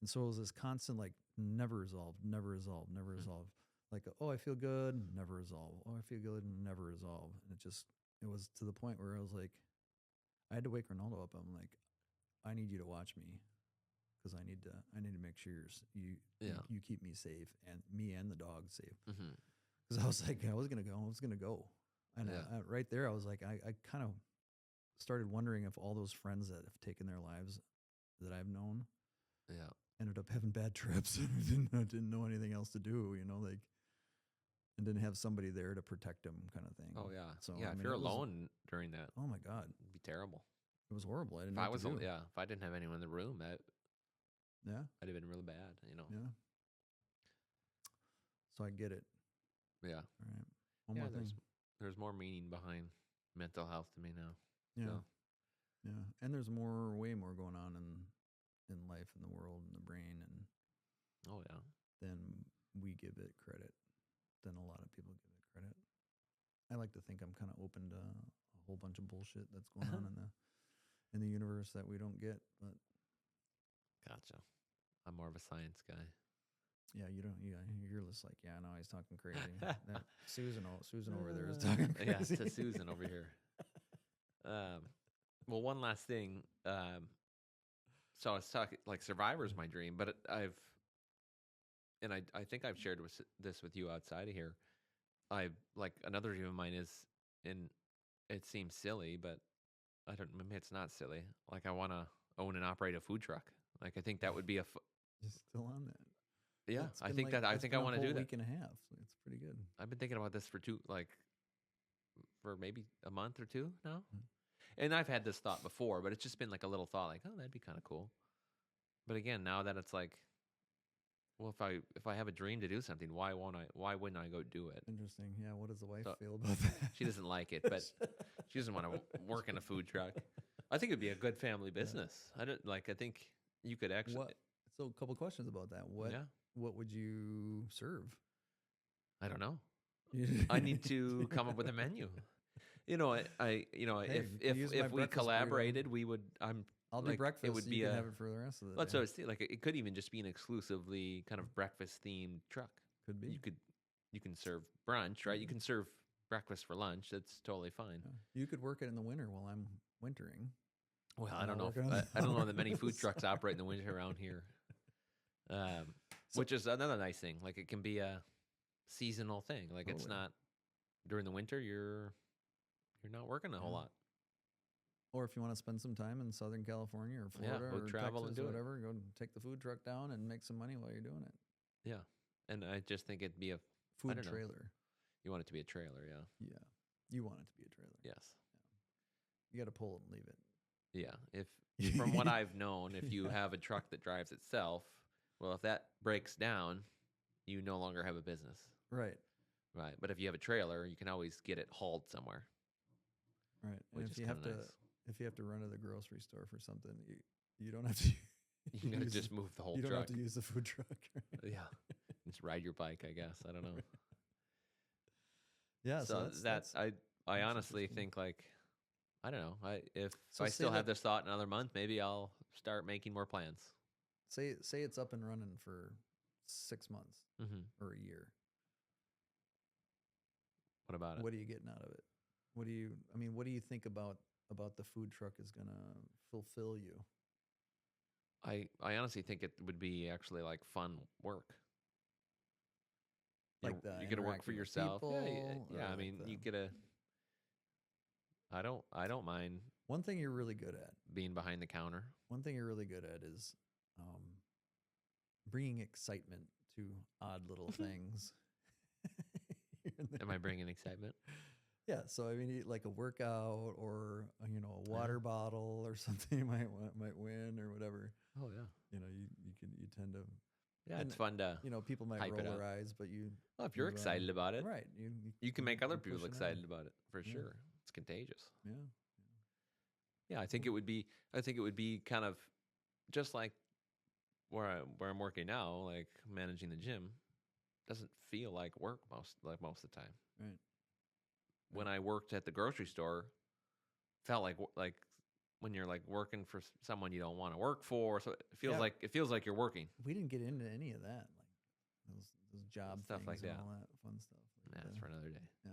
And so it was this constant, like, never resolved, never resolved, never resolved. Like, oh, I feel good, never resolve. Oh, I feel good, never resolve. And it was to the point where I was like, I had to wake Ronaldo up. I'm like, I need you to watch me, because I need to make sure you keep me safe, and me and the dog safe. Because I was like, I was gonna go, and right there, I was like, I kind of started wondering if all those friends that have taken their lives that I've known, ended up having bad trips and didn't know anything else to do, like, and didn't have somebody there to protect them, kind of thing. Oh yeah. So yeah, if you're alone during that, oh my God, it'd be terrible. It was horrible. I didn't know what to do. If I didn't have anyone in the room, I'd have been really bad, Yeah. So I get it. Yeah. All right. One more thing. There's more meaning behind mental health to me now. Yeah. So. Yeah. And there's way more going on in life, in the world, in the brain, and than we give it credit, than a lot of people give it credit. I like to think I'm kind of open to a whole bunch of bullshit that's going on in the universe that we don't get, but Gotcha. I'm more of a science guy. Yeah, you don't. Yeah, you're just like, yeah, no, he's talking crazy. That Tsuzen over there is talking crazy. Yeah, it's a Tsuzen over here. Well, one last thing. So I was talking like Survivor's my dream, but I think I've shared this with you outside of here. Like another dream of mine is, and it seems silly, but maybe it's not silly. Like I want to own and operate a food truck. Like I think that would be Just still on that. Yeah, I think I want to do that. Week and a half. So it's pretty good. I've been thinking about this for maybe a month or two now. And I've had this thought before, but it's just been like a little thought, like, oh, that'd be kind of cool. But again, now that it's like, well, if I have a dream to do something, why wouldn't I go do it? Interesting. Yeah. What does the wife feel about that? She doesn't like it, but she doesn't want to work in a food truck. I think it'd be a good family business. I think you could actually. So a couple questions about that. What would you serve? I don't know. I need to come up with a menu. If we collaborated, we would. I'll do breakfast. It would be have it for the rest of the day. So it's like it could even just be an exclusively kind of breakfast themed truck. Could be. You can serve brunch, right? You can serve breakfast for lunch. That's totally fine. You could work it in the winter while I'm wintering. Well, I don't know. I don't know that many food trucks operate in the winter around here. Which is another nice thing. Like it can be a seasonal thing. Like it's not during the winter. You're not working a whole lot. Or if you want to spend some time in Southern California or Florida or travel Texas and or whatever, go take the food truck down and make some money while you're doing it. Yeah, and I just think it'd be a food trailer. You want it to be a trailer, yeah. Yeah, you want it to be a trailer. Yes. Yeah. You got to pull it and leave it. Yeah, if from what I've known, if you have a truck that drives itself, well, if that breaks down, you no longer have a business. Right. Right. But if you have a trailer, you can always get it hauled somewhere. Right. And if you have to run to the grocery store for something, you don't have to. You got to just move the whole truck. You don't have to use the food truck. Yeah. Just ride your bike, I guess. I don't know. Yeah. So I honestly think like, I don't know. If I still have this thought in another month, maybe I'll start making more plans. Say it's up and running for 6 months or a year. What about it? What are you getting out of it? What do you think about the food truck is going to fulfill you? I honestly think it would be actually like fun work. Like you get to work for yourself. Yeah. I mean, you get a. I don't mind One thing you're really good at. being behind the counter. One thing you're really good at is bringing excitement to odd little things. Here and Am I there. bringing excitement? Yeah, so I mean, like a workout or a water bottle or something you might win or whatever. Oh yeah. You tend to. Yeah, And it's fun to people might hype roll it up. their eyes, but Well, if you're excited about it, right, you can make other people push it on. excited about it for Yeah. sure. It's contagious. Yeah, Yeah, I think it would be. I think it would be kind of just like where I'm working now, like managing the gym. Doesn't feel like work most of the time. right. When I worked at the grocery store, felt like when you're like working for someone you don't want to work for. So it feels like you're working. We didn't get into any of that, like those job Stuff things like and that. all that fun stuff. Nah, that's for another day. Yeah,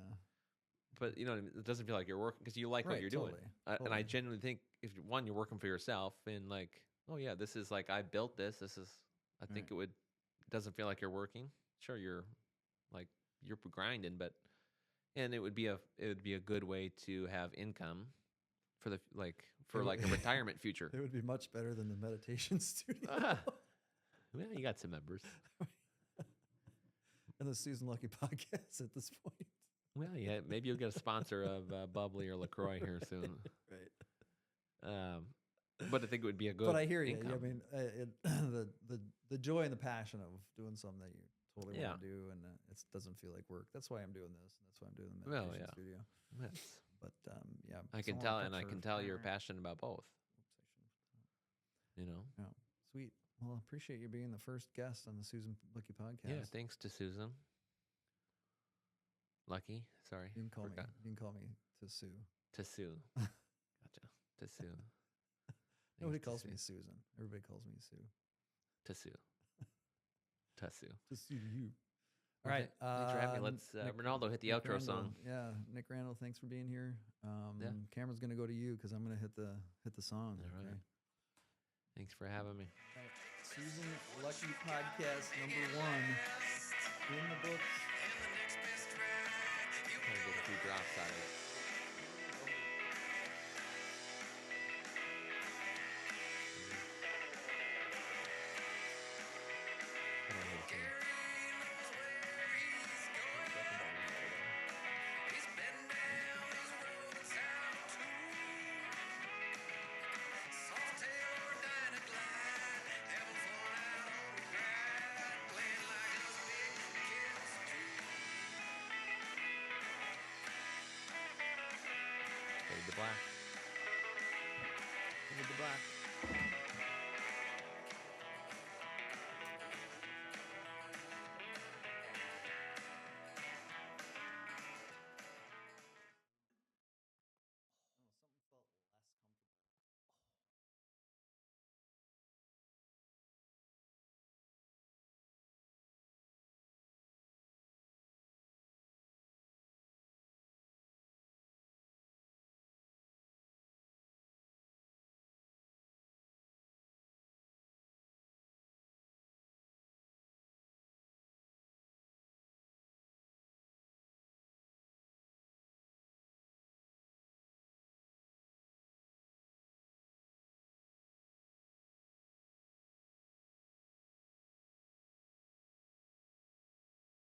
But it doesn't feel like you're working because you like what Right, you're doing. totally, And I totally. genuinely think if you're working for yourself and like, oh yeah, this is like I built this. This is I think Right. it doesn't feel like you're working. Sure, you're grinding, but and it would be a good way to have income for the It would- a retirement future. It would be much better than the meditation studio Ah, well, you got some members. and the Susan Luckey podcast at this point. Well, yeah, maybe you'll get a sponsor of Bubbly or LaCroix here soon. Right. But I think it would be a good. But I hear you. income. I mean, the joy and the passion of doing something that you totally want to do, and it doesn't feel like work. That's why I'm doing this. That's why I'm doing the meditation studio. Yes. But yeah, I can someone tell, picked and I for- can tell you're passionate about both. Yeah, sweet. Well, I appreciate you being the first guest on the Susan Luckey podcast. Yeah, thanks to Susan. Lucky, sorry. You can call forgot. me. You can call me to Sue. To Sue. Gotcha. To Sue. Nobody Thanks to calls Sue. me Susan. Everybody calls me Sue. To Sue. To Sue. To Sue you. All right. Thanks for having me. Let's Ronaldo hit the outro Randall. song. Yeah, Nick Randall. Thanks for being here. Yeah. Camera's gonna go to you because I'm gonna hit the song. All right. Okay? Thanks for having me. All right. Susan Luckey podcast #1 in the books. Try to get a few drops out of it. I don't know what to say. Fade to black. Fade to black.